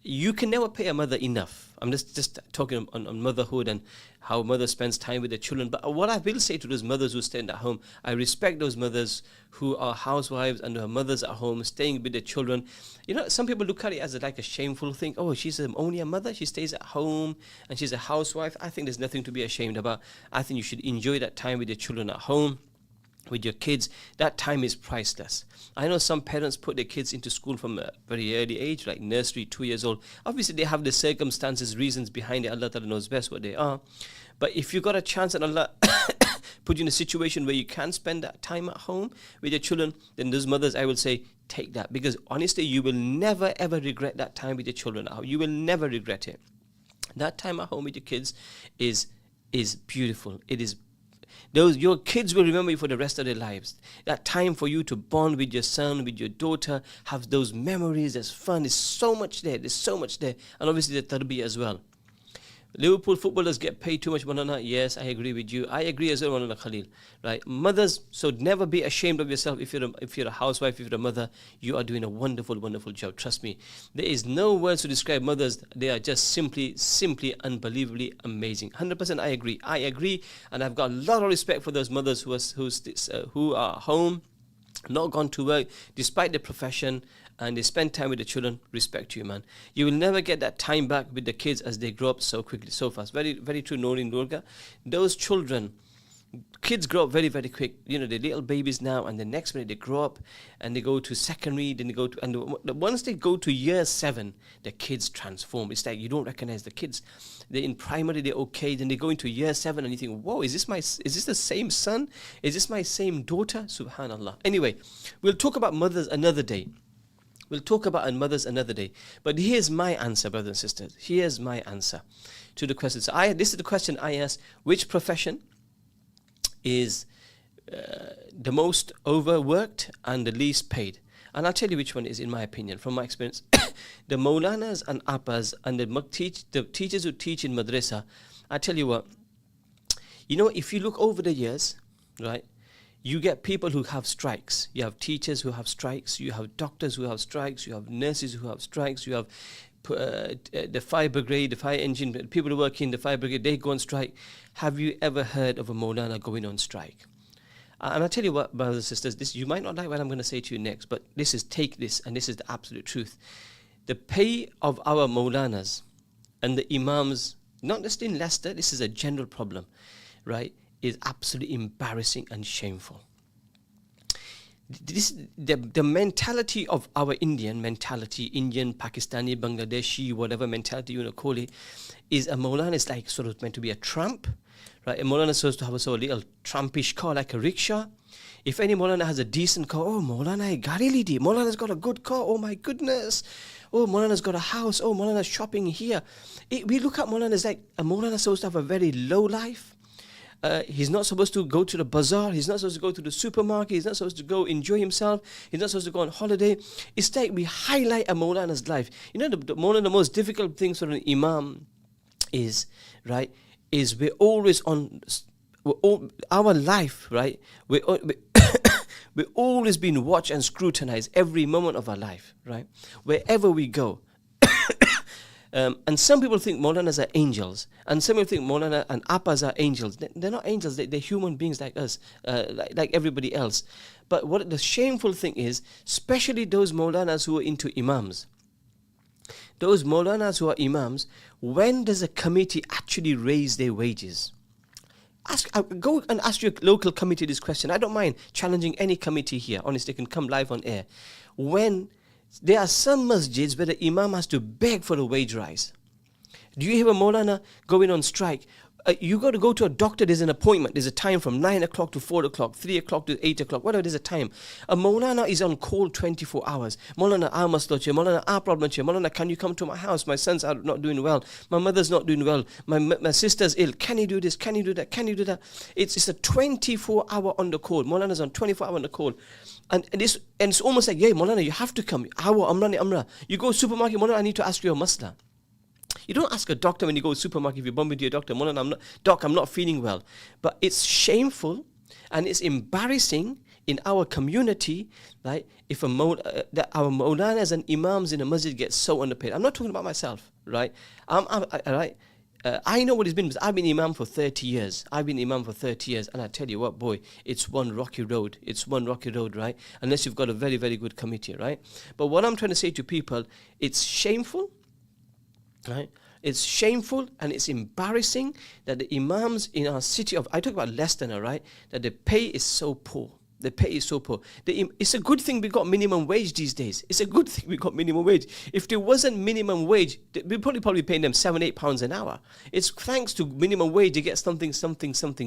You can never pay a mother enough. I'm just talking on motherhood and how a mother spends time with their children. But what I will say to those mothers who stand at home, I respect those mothers who are housewives and who are mothers at home, staying with their children. You know, some people look at it as like a shameful thing. Oh, she's only a mother. She stays at home and she's a housewife. I think there's nothing to be ashamed about. I think you should enjoy that time with your children at home, with your kids. That time is priceless. I know some parents put their kids into school from a very early age, like nursery, 2 years old. Obviously, they have the circumstances, reasons behind it. Allah Ta'ala knows best what they are. But if you got a chance and Allah put you in a situation where you can spend that time at home with your children, then those mothers, I will say, take that. Because honestly, you will never, ever regret that time with your children at home. You will never regret it. That time at home with your kids is beautiful. It is your kids will remember you for the rest of their lives. That time for you to bond with your son, with your daughter, have those memories, there's fun, there's so much there. And obviously the tarbiyah as well. Liverpool footballers get paid too much, Maulana. Yes, I agree with you. I agree as well, Maulana Khalil. Right? Mothers, so never be ashamed of yourself. If you're a housewife, if you're a mother, you are doing a wonderful, wonderful job. Trust me. There is no words to describe mothers. They are just simply, unbelievably amazing. 100% I agree, and I've got a lot of respect for those mothers who are home, not gone to work, despite their profession, and they spend time with the children. Respect to you, man. You will never get that time back with the kids as they grow up so quickly, so fast. Very, very true, Noreen Durga. Those kids grow up very, very quick. You know, they're little babies now, and the next minute they grow up and they go to secondary, then they go to, and once they go to year 7, the kids transform. It's like you don't recognize the kids. They're in primary, they're okay, then they go into year 7 and you think, whoa, is this the same son? Is this my same daughter? Subhanallah. Anyway, we'll talk about mothers another day. But here's my answer, brothers and sisters. Here's my answer to the question. So this is the question I asked: which profession is the most overworked and the least paid? And I'll tell you which one is, in my opinion, from my experience. The Maulanas and Appas and the teachers who teach in madrasa, I tell you what, you know, if you look over the years, right, you get people who have strikes. You have teachers who have strikes. You have doctors who have strikes. You have nurses who have strikes. You have the fire brigade, the fire engine, people who work in the fire brigade, they go on strike. Have you ever heard of a Maulana going on strike? And I tell you what, brothers and sisters, you might not like what I'm going to say to you next, but take this, and this is the absolute truth. The pay of our Maulanas and the Imams, not just in Leicester, this is a general problem, right, is absolutely embarrassing and shameful. The mentality of our Indian, Pakistani, Bangladeshi, whatever mentality you want to call it, is a Maulana is like sort of meant to be a tramp, right? A Maulana is supposed to have a sort of little trampish car like a rickshaw. If any Maulana has a decent car, oh, Maulana gari lidi, Maulana's got a good car, oh my goodness. Oh, Maulana's got a house, oh, Maulana's shopping here. We look at Maulana as like, a Maulana is supposed to have a very low life. He's not supposed to go to the bazaar. He's not supposed to go to the supermarket. He's not supposed to go enjoy himself. He's not supposed to go on holiday. It's like we highlight a Maulana's life. You know, one of the most difficult things for an Imam is we're always on our life, right? We're always being watched and scrutinized every moment of our life, right? Wherever we go. And some people think Maulanas are angels, and some people think Maulana and Appas are angels. They're not angels, they're human beings like us, like everybody else. But what the shameful thing is, especially those Maulanas who are into Imams, those Maulanas who are Imams, when does a committee actually raise their wages? Go and ask your local committee this question. I don't mind challenging any committee here. Honestly, they can come live on air. When there are some masjids where the Imam has to beg for a wage rise. Do you hear a Maulana going on strike? You got to go to a doctor, there's an appointment, there's a time from 9 o'clock to 4 o'clock, 3 o'clock to 8 o'clock, whatever, there's a time. A Maulana is on call 24 hours. Maulana, I must not here. Maulana, our problem here. Maulana, can you come to my house? My sons are not doing well. My mother's not doing well. My sister's ill. Can you do this? Can you do that? Can you do that? It's a 24-hour on the call. Maulana's on 24-hour on the call. And it's almost like, yeah, Maulana, you have to come. Amra. You go to supermarket, Maulana, I need to ask you a masla. You don't ask a doctor when you go to supermarket, if you bump into your doctor, Maulana, I'm not feeling well. But it's shameful and it's embarrassing in our community, right? If that our Maulanas and Imams in a masjid get so underpaid. I'm not talking about myself, right? I know what it's been. I've been Imam for 30 years. And I tell you what, boy, it's one rocky road. Right? Unless you've got a very, very good committee, right? But what I'm trying to say to people, it's shameful, right? It's shameful and it's embarrassing that the Imams in our city I talk about Leicester now, right? That the pay is so poor. It's a good thing we got minimum wage these days. If there wasn't minimum wage, we'd probably paying them £7-8 an hour. It's thanks to minimum wage they get something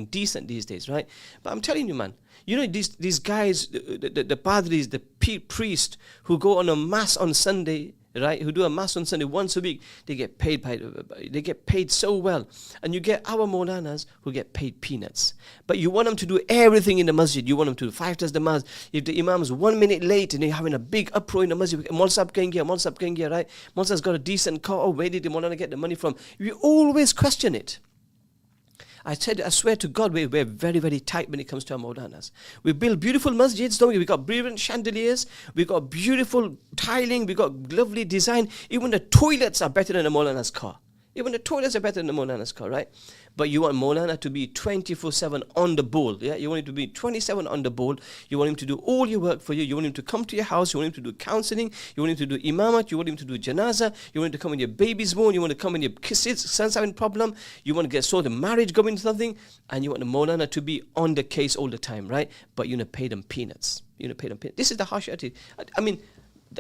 decent these days, right? But I'm telling you, man, you know these guys, the padris, the priest who go on a mass on Sunday, right, who do a mass on Sunday once a week, they get paid so well. And you get our Maulanas who get paid peanuts. But you want them to do everything in the masjid. You want them to do 5 times the namaz. If the imam is 1 minute late and they're having a big uproar in the masjid, Maulsab Kengia, right? Maulsab's got a decent car. Oh, where did the Maulana get the money from? You always question it. I swear to God, we're very, very tight when it comes to our Maulanas. We build beautiful masjids, don't we? We got brilliant chandeliers, we got beautiful tiling, we got lovely design. Even the toilets are better than a Maulana's car. Even the toilets are better than the Maulana's car, right? But you want Maulana to be 24/7 on the ball, yeah? You want him to be 27 on the ball. You want him to do all your work for you. You want him to come to your house. You want him to do counseling. You want him to do imamat. You want him to do janaza. You want him to come when your baby's born. You want to come when your son's having a problem. You want to get sort of marriage going to something. And you want the Maulana to be on the case all the time, right? But you're going to pay them peanuts. You're going to pay them peanuts. This is the harsh attitude. I mean,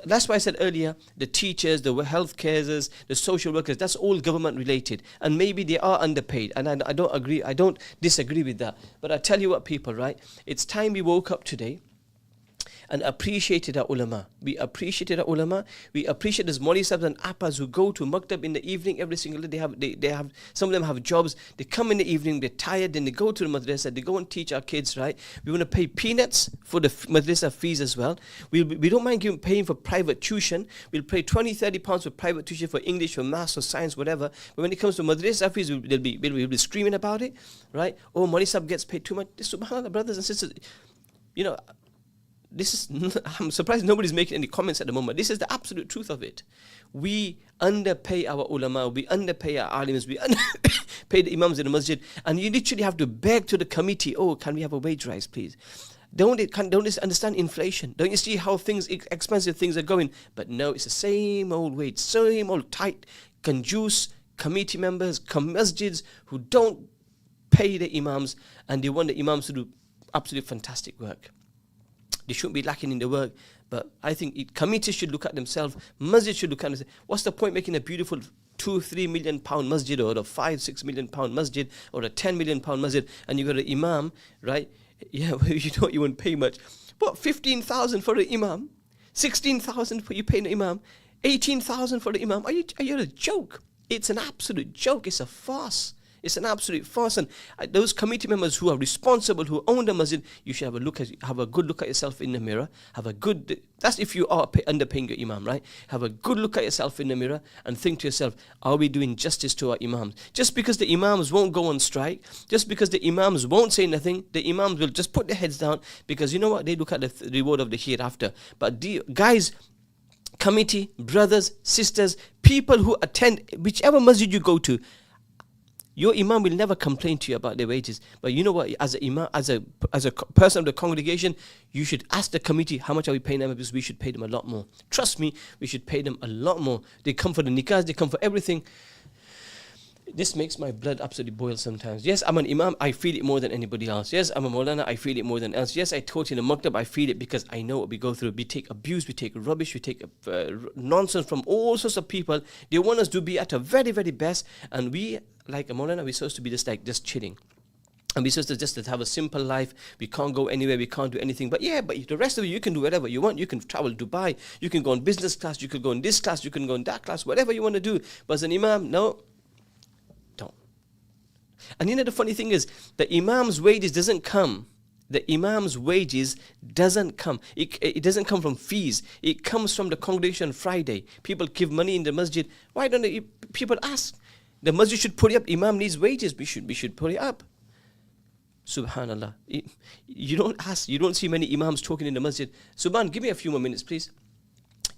that's why I said earlier, the teachers, the health carers, the social workers, that's all government related. And maybe they are underpaid. And I don't agree, I don't disagree with that. But I tell you what, people, right? It's time we woke up today and appreciated our ulama. We appreciated our ulama. We appreciate those Maulvi Sahibs and Appas who go to Maktab in the evening every single day. They have some of them have jobs. They come in the evening, they're tired, then they go to the madrasa, they go and teach our kids, right? We want to pay peanuts for the madrasa fees as well. We don't mind paying for private tuition. We'll pay 20-30 pounds for private tuition for English, for maths, or science, whatever. But when it comes to madrasa fees, we'll be screaming about it, right? Oh, Maulvi Sahib gets paid too much. Subhanallah, brothers and sisters, you know, I'm surprised nobody's making any comments at the moment. This is the absolute truth of it. We underpay our ulama, we underpay our alims, we underpay the imams in the masjid, and you literally have to beg to the committee, oh, can we have a wage rise, please? Don't they understand inflation? Don't you see how expensive things are going? But no, it's the same old wage, same old tight, conjuice committee members, masjids who don't pay the imams, and they want the imams to do absolutely fantastic work. They shouldn't be lacking in the work, but I think committees should look at themselves, masjid should look at themselves. What's the point making a beautiful 2-3 million pound masjid, or a 5-6 million pound masjid, or a 10 million pound masjid, and you got an imam, right? Yeah, well, you won't pay much. What, 15,000 for the imam? 16,000 for you paying the imam? 18,000 for the imam? Are you a joke? It's an absolute joke. It's a farce. It's an absolute farce. And those committee members who are responsible, who own the masjid, you should have a good look at yourself in the mirror. That's if you are underpaying your imam, right? Have a good look at yourself in the mirror and think to yourself, are we doing justice to our imams? Just because the imams won't go on strike, just because the imams won't say nothing, the imams will just put their heads down, because you know what? They look at the reward of the hereafter. But guys, committee, brothers, sisters, people who attend whichever masjid you go to, your imam will never complain to you about their wages. But you know what? As a imam, as a person of the congregation, you should ask the committee, how much are we paying them? Because we should pay them a lot more. Trust me, we should pay them a lot more. They come for the nikahs, they come for everything. This makes my blood absolutely boil sometimes. Yes, I'm an imam, I feel it more than anybody else. Yes, I'm a Maulana, I feel it more than else. Yes, I taught in a maktab, I feel it because I know what we go through. We take abuse, we take rubbish, we take nonsense from all sorts of people. They want us to be at our very, very best, and we, like a Maulana, we're supposed to be just chilling. And we're supposed to just have a simple life. We can't go anywhere, we can't do anything. But the rest of you can do whatever you want. You can travel to Dubai, you can go on business class, you can go in this class, you can go in that class, whatever you want to do. But as an imam, no. And you know the funny thing is, the imam's wages doesn't come. The imam's wages doesn't come. It doesn't come from fees. It comes from the congregation Friday. People give money in the masjid. Why don't people ask? The masjid should put it up. Imam needs wages. We should put it up. Subhanallah. You don't ask. You don't see many imams talking in the masjid. Subhan, give me a few more minutes, please.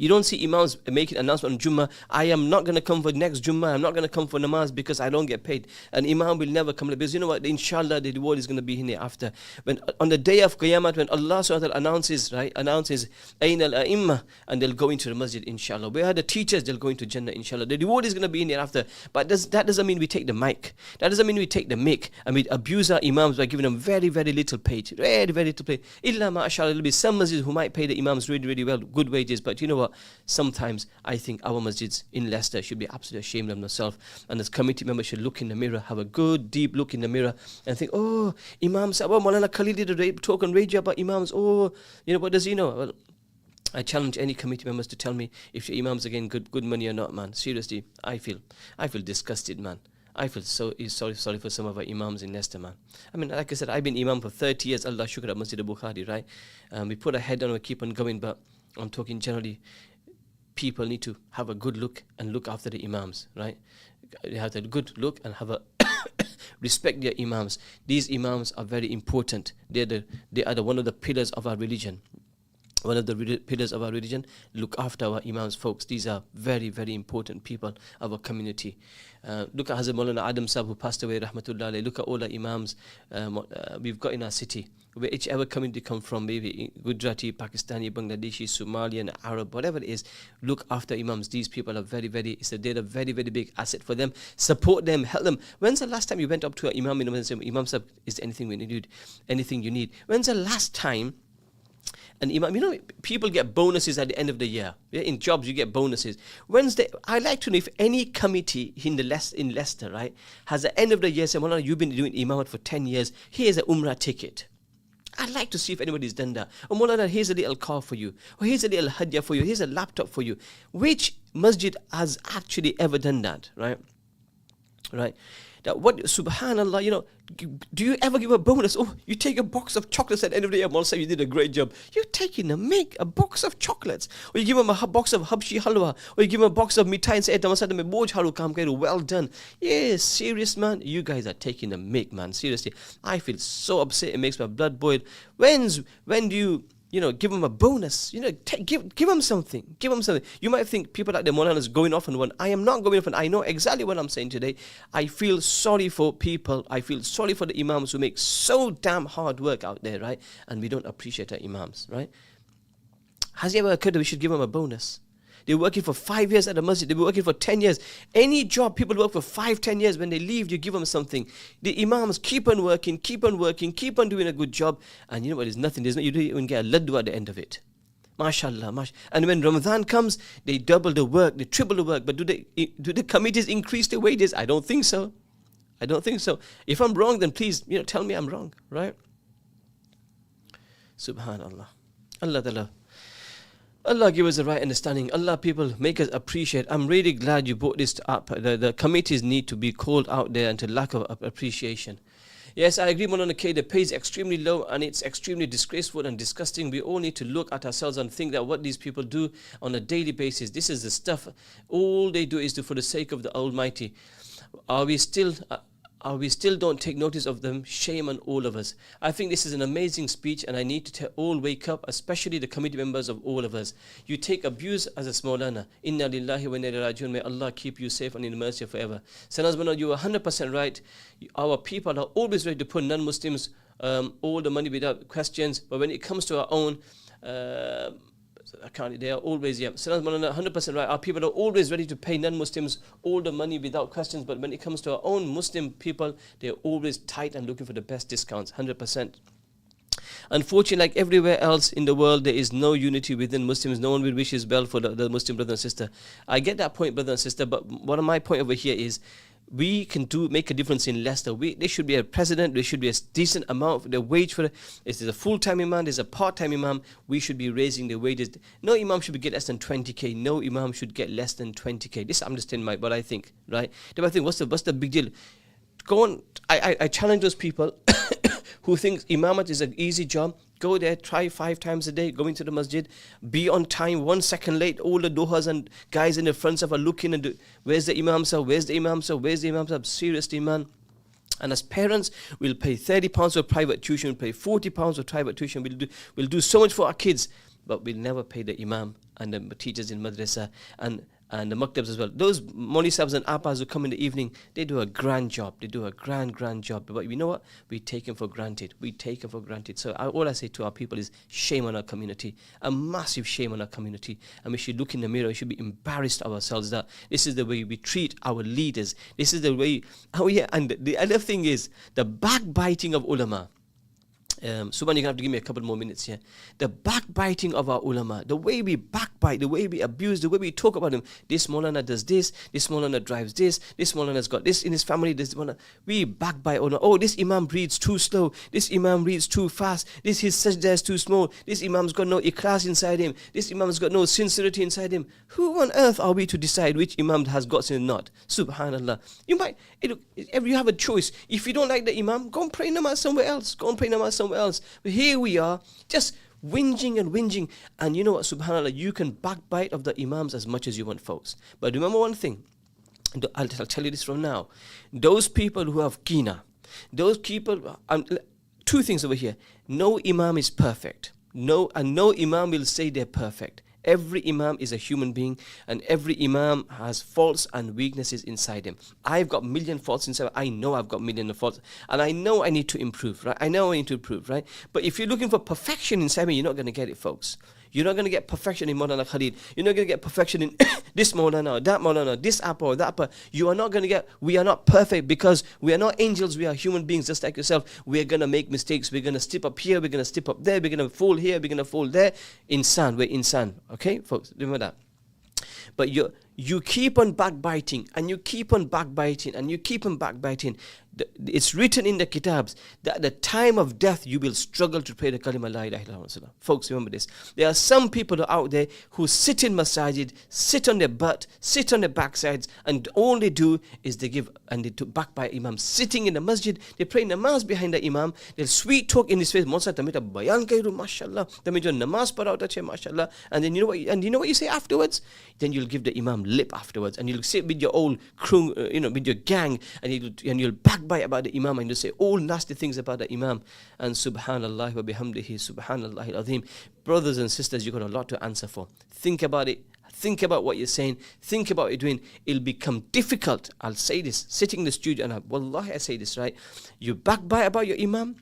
You don't see imams making an announcement on Jummah, I am not going to come for next Jummah, I'm not going to come for namaz because I don't get paid. An imam will never come, because you know what, inshallah the reward is going to be in the after. When on the day of Qiyamah, when Allah subhanahu wa ta'ala announces, Ayn al-A'imma, and they'll go into the masjid, inshallah. Where are the teachers? They'll go into Jannah, inshallah. The reward is going to be in the after. But that doesn't mean we take the mic. That doesn't mean we take the mic and we abuse our imams by giving them very, very little pay. Very, very little pay. Illa ma'ashallah, there'll be some masjids who might pay the imams really, really well, good wages. But you know what? Sometimes I think our masjids in Leicester should be absolutely ashamed of themselves, and as committee members should look in the mirror, have a good deep look in the mirror and think, oh, Imam Maulana Khalil did a talk on radio about imams. Oh, you know, what does he know? Well, I challenge any committee members to tell me if your imams are getting good money or not, man. Seriously, I feel disgusted, man. I feel so sorry for some of our imams in Leicester, man. I mean, like I said, I've been imam for 30 years, Allah shukr at Masjid al-Bukhari, right? We put our head down and we keep on going, but I'm talking generally, people need to have a good look and look after the imams, right? They have a good look and have a respect their imams. These imams are very important. They are one of the pillars of our religion. One of the pillars of our religion. Look after our imams, folks. These are very, very important people of our community. Look at Hazrat Maulana Adam Sahib, who passed away, rahmatullah alayhi. Look at all the imams we've got in our city. Whichever community come from, maybe Gujarati, Pakistani, Bangladeshi, Somalian, Arab, whatever it is, look after imams. These people are they're a very, very big asset for them. Support them, help them. When's the last time you went up to an imam and said, Imam Sahib, is there anything we need? Anything you need? When's the last time? And imam, you know, people get bonuses at the end of the year. Yeah, in jobs you get bonuses. I'd like to know if any committee in Leicester, right, has at the end of the year said, well, you've been doing imamat for 10 years. Here's an Umrah ticket. I'd like to see if anybody's done that. Or Maulana, here's a little car for you. Or here's a little hadiyah for you. Here's a laptop for you. Which masjid has actually ever done that, right? Right. That what, subhanallah, you know, do you ever give a bonus? Oh, you take a box of chocolates at the end of the year, Maulana, you did a great job. You're taking a box of chocolates. Or you give them a box of Habshi halwa. Or you give them a box of mitai and say, well done. Yes, serious, man. You guys are taking a mick, man. Seriously. I feel so upset. It makes my blood boil. When do you give them a bonus? You know, give them something. Give them something. You might think people like the Maulana is going off on one. I am not going off, and I know exactly what I'm saying today. I feel sorry for people. I feel sorry for the imams who make so damn hard work out there, right? And we don't appreciate our imams, right? Has it ever occurred that we should give them a bonus? They're working for 5 years at the masjid. They've been working for 10 years. Any job, people work for 5-10 years. When they leave, you give them something. The imams keep on working, keep on doing a good job. And you know what? There's nothing. You don't even get a laddu at the end of it. MashaAllah. And when Ramadan comes, they double the work, they triple the work. But do the committees increase their wages? I don't think so. If I'm wrong, then please, tell me I'm wrong, right? Subhanallah. Allah give us the right understanding. Allah, people, make us appreciate. I'm really glad you brought this up. The committees need to be called out there and to lack of appreciation. Yes, I agree, Maulana K. The pay is extremely low and it's extremely disgraceful and disgusting. We all need to look at ourselves and think that what these people do on a daily basis, this is the stuff. All they do is for the sake of the Almighty. Are we still don't take notice of them? Shame on all of us. I think this is an amazing speech and I need to all wake up, especially the committee members of all of us. You take abuse as a Maulana. Inna lillahi wa inna ilaihi rajiun. May Allah keep you safe and in mercy forever. Sanaz Maulana, you are 100% right. Our people are always ready to put non-Muslims all the money without questions. But when it comes to our own... they are always, Sanaz Maulana, 100% right. Our people are always ready to pay non-Muslims all the money without questions, but when it comes to our own Muslim people, they're always tight and looking for the best discounts, 100%. Unfortunately, like everywhere else in the world, there is no unity within Muslims. No one will wish his well for the Muslim brother and sister. I get that point, brother and sister, but one of my point over here is we can make a difference in Leicester. There should be a president. There should be a decent amount for the wage for it. If there's a full-time imam, there's a part-time imam. We should be raising the wages. No imam should get less than 20k. No imam should get less than 20k. This I'm just saying what I think, right? Then I think, what's the big deal? Go on. I challenge those people who think imamat is an easy job. Go there, try 5 times a day, go into the masjid, be on time, 1 second late. All the dohas and guys in the front are looking and where's the imam sir? Where's the imam sir? Where's the imam sir? Seriously, man. And as parents, we'll pay £30 for private tuition, we'll pay £40 for private tuition. We'll do so much for our kids, but we'll never pay the imam and the teachers in madrasa and the maktabs as well. Those Moli Sabs and Appas who come in the evening, they do a grand job. They do a grand job. But you know what? We take them for granted. So all I say to our people is shame on our community. A massive shame on our community. And we should look in the mirror. We should be embarrassed of ourselves that this is the way we treat our leaders. This is the way... and the other thing is the backbiting of ulama. Subhan, you're going to have to give me a couple more minutes here. The backbiting of our ulama, the way we backbite, the way we abuse, the way we talk about them. This Maulana does this Maulana drives this Maulana's got this in his family, this Maulana. We backbite. Oh, this Imam reads too slow, this Imam reads too fast, his sajda is too small, this Imam's got no ikhlas inside him, this Imam's got no sincerity inside him. Who on earth are we to decide which Imam has got sin or not? Subhanallah. You have a choice. If you don't like the Imam, go and pray namaz somewhere else. But here we are, just whinging. And you know what, subhanAllah, you can backbite of the Imams as much as you want, folks. But remember one thing, I'll tell you this from now. Those people who have kina, those people, two things over here. No Imam is perfect. No Imam will say they're perfect. Every Imam is a human being, and every Imam has faults and weaknesses inside him. I've got million faults inside. I know I've got million of faults, and I know I need to improve, right? Right? But if you're looking for perfection inside me, you're not going to get it, folks. You're not going to get perfection in Maulana Khalid. You're not going to get perfection in this Maulana, or that Maulana, this Appa or that Appa. You are not going to get, we are not perfect because we are not angels. We are human beings just like yourself. We are going to make mistakes. We're going to step up here. We're going to step up there. We're going to fall here. We're going to fall there. Insan, we're insan. Okay, folks, remember that. But you keep on backbiting, and you keep on backbiting, and you keep on backbiting. It's written in the kitabs that at the time of death you will struggle to pray the kalima la ilaha illallah. Folks, remember this. There are some people out there who sit in masajid, sit on their butt, sit on their backsides, and all they do is they give and they backbite imam. Sitting in the masjid, they pray namaz behind the imam. They'll sweet talk in his face. Monsa tamita bayan kairu, mashallah. Tamijo namaz parauta che, mashallah. And then you know what you say afterwards? Then you'll give the imam lip afterwards, and you'll sit with your old crew, with your gang, and you'll backbite about the imam, and you'll say all nasty things about the imam. And subhanallah wa bihamdihi, subhanallah al-azim. Brothers and sisters, you've got a lot to answer for. Think about it. Think about what you're saying. Think about what you're doing. It'll become difficult. I'll say this, sitting in the studio, and wallahi I say this, right? You backbite about your imam,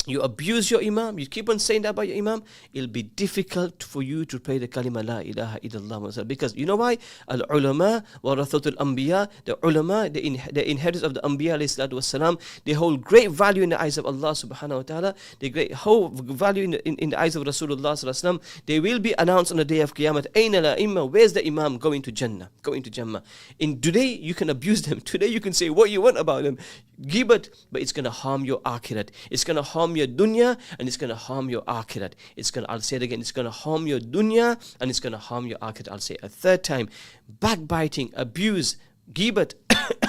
you abuse your imam, you keep on saying that about your imam, it'll be difficult for you to pray the kalima la ilaha illallah. Because you know why? Al-ulama warathatul anbiya, the ulama, the inheritors of the anbiya alayhi salatu wassalam, they hold great value in the eyes of Allah subhanahu wa ta'ala, they hold value in the eyes of Rasulullah sallallahu alaihi wasallam. They will be announced on the day of Qiyamah. Aina la imma, where's the imam? Going to Jannah. In today you can abuse them. Today you can say what you want about them. Ghibat, but it's going to harm your akhirat. It's going to harm your dunya, and it's going to harm your akhirat. I'll say it again, it's going to harm your dunya, and it's going to harm your akhirat. I'll say it a third time. Backbiting, abuse, ghibat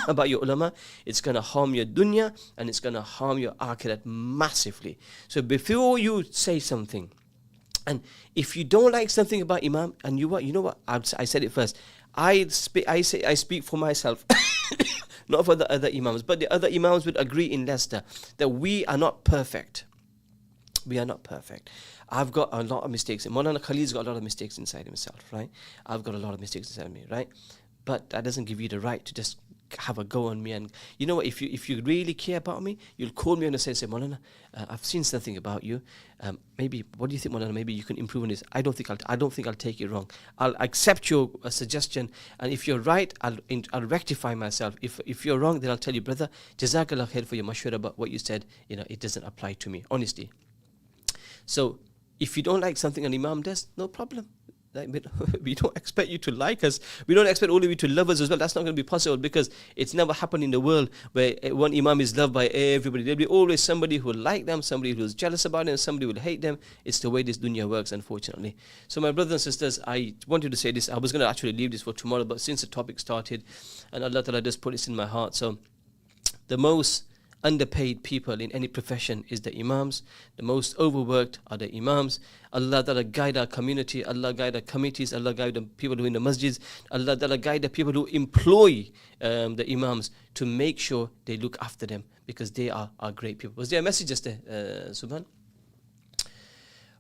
about your ulama, it's going to harm your dunya, and it's going to harm your akhirat massively. So before you say something, and if you don't like something about imam, and you know what, I said it first, I speak for myself. Not for the other imams, but the other imams would agree in Leicester that we are not perfect. We are not perfect. I've got a lot of mistakes. Maulana Khalid's got a lot of mistakes inside himself, right? I've got a lot of mistakes inside me, right? But that doesn't give you the right to just have a go on me. And you know what, if you really care about me, you'll call me on the say, Maulana, I've seen something about you. Maybe, what do you think, Maulana? Maybe you can improve on this. I don't think I'll take it wrong. I'll accept your suggestion, and if you're right, I'll rectify myself. If you're wrong, then I'll tell you, brother, Jazakallah khair for your mashwara, but what you said, it doesn't apply to me. Honestly. So if you don't like something an imam does, no problem. We don't expect you to like us. We don't expect all of you to love us as well. That's not going to be possible, because it's never happened in the world where one imam is loved by everybody. There'll be always somebody who will like them, somebody who's jealous about them, somebody who will hate them. It's the way this dunya works, unfortunately. So my brothers and sisters, I wanted to say this. I was going to actually leave this for tomorrow, but since the topic started, and Allah Ta'ala just put this in my heart. So the most underpaid people in any profession is the imams. The most overworked are the imams. Allah Ta'ala guide our community. Allah guide our committees. Allah guide the people who are in the masjids. Allah Ta'ala guide the people who employ the imams to make sure they look after them, because they are great people. Was there a message just there, Subhan?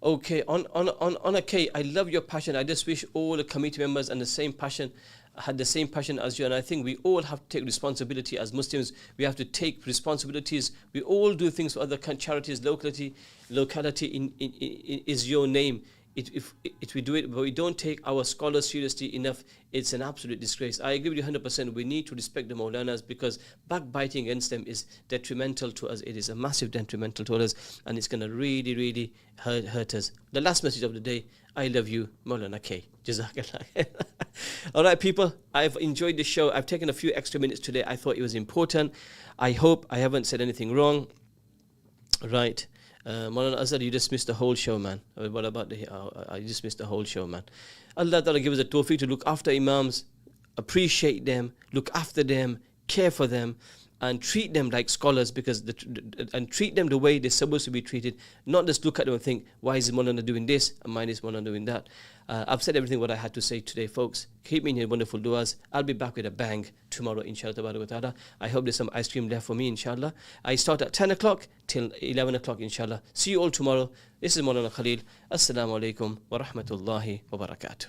Okay, on a K, I love your passion. I just wish all the committee members had the same passion as you, and I think we all have to take responsibility as Muslims. We have to take responsibilities. We all do things for other charities. Locality is your name. if we do it, but we don't take our scholars seriously enough, it's an absolute disgrace. I agree with you 100%. We need to respect the Maulanas, because backbiting against them is detrimental to us. It is a massive detrimental to us, and it's going to really, really hurt us. The last message of the day: I love you, Maulana K. Jazakallah. All right, people, I've enjoyed the show. I've taken a few extra minutes today. I thought it was important. I hope I haven't said anything wrong. Right. Maulana Azhar, you just missed the whole show, man. What about I just missed the whole show, man. Allah Ta'ala give us a tawfiq to look after Imams, appreciate them, look after them, care for them, and treat them like scholars, because and treat them the way they're supposed to be treated. Not just look at them and think, why is Maulana doing this and mine is Maulana doing that. I've said everything what I had to say today, folks. Keep me in your wonderful du'as. I'll be back with a bang tomorrow, inshallah. I hope there's some ice cream left for me, inshallah. I start at 10 o'clock till 11 o'clock, inshallah. See you all tomorrow. This is Maulana Khalil. Assalamu alaikum wa rahmatullahi wa barakatuh.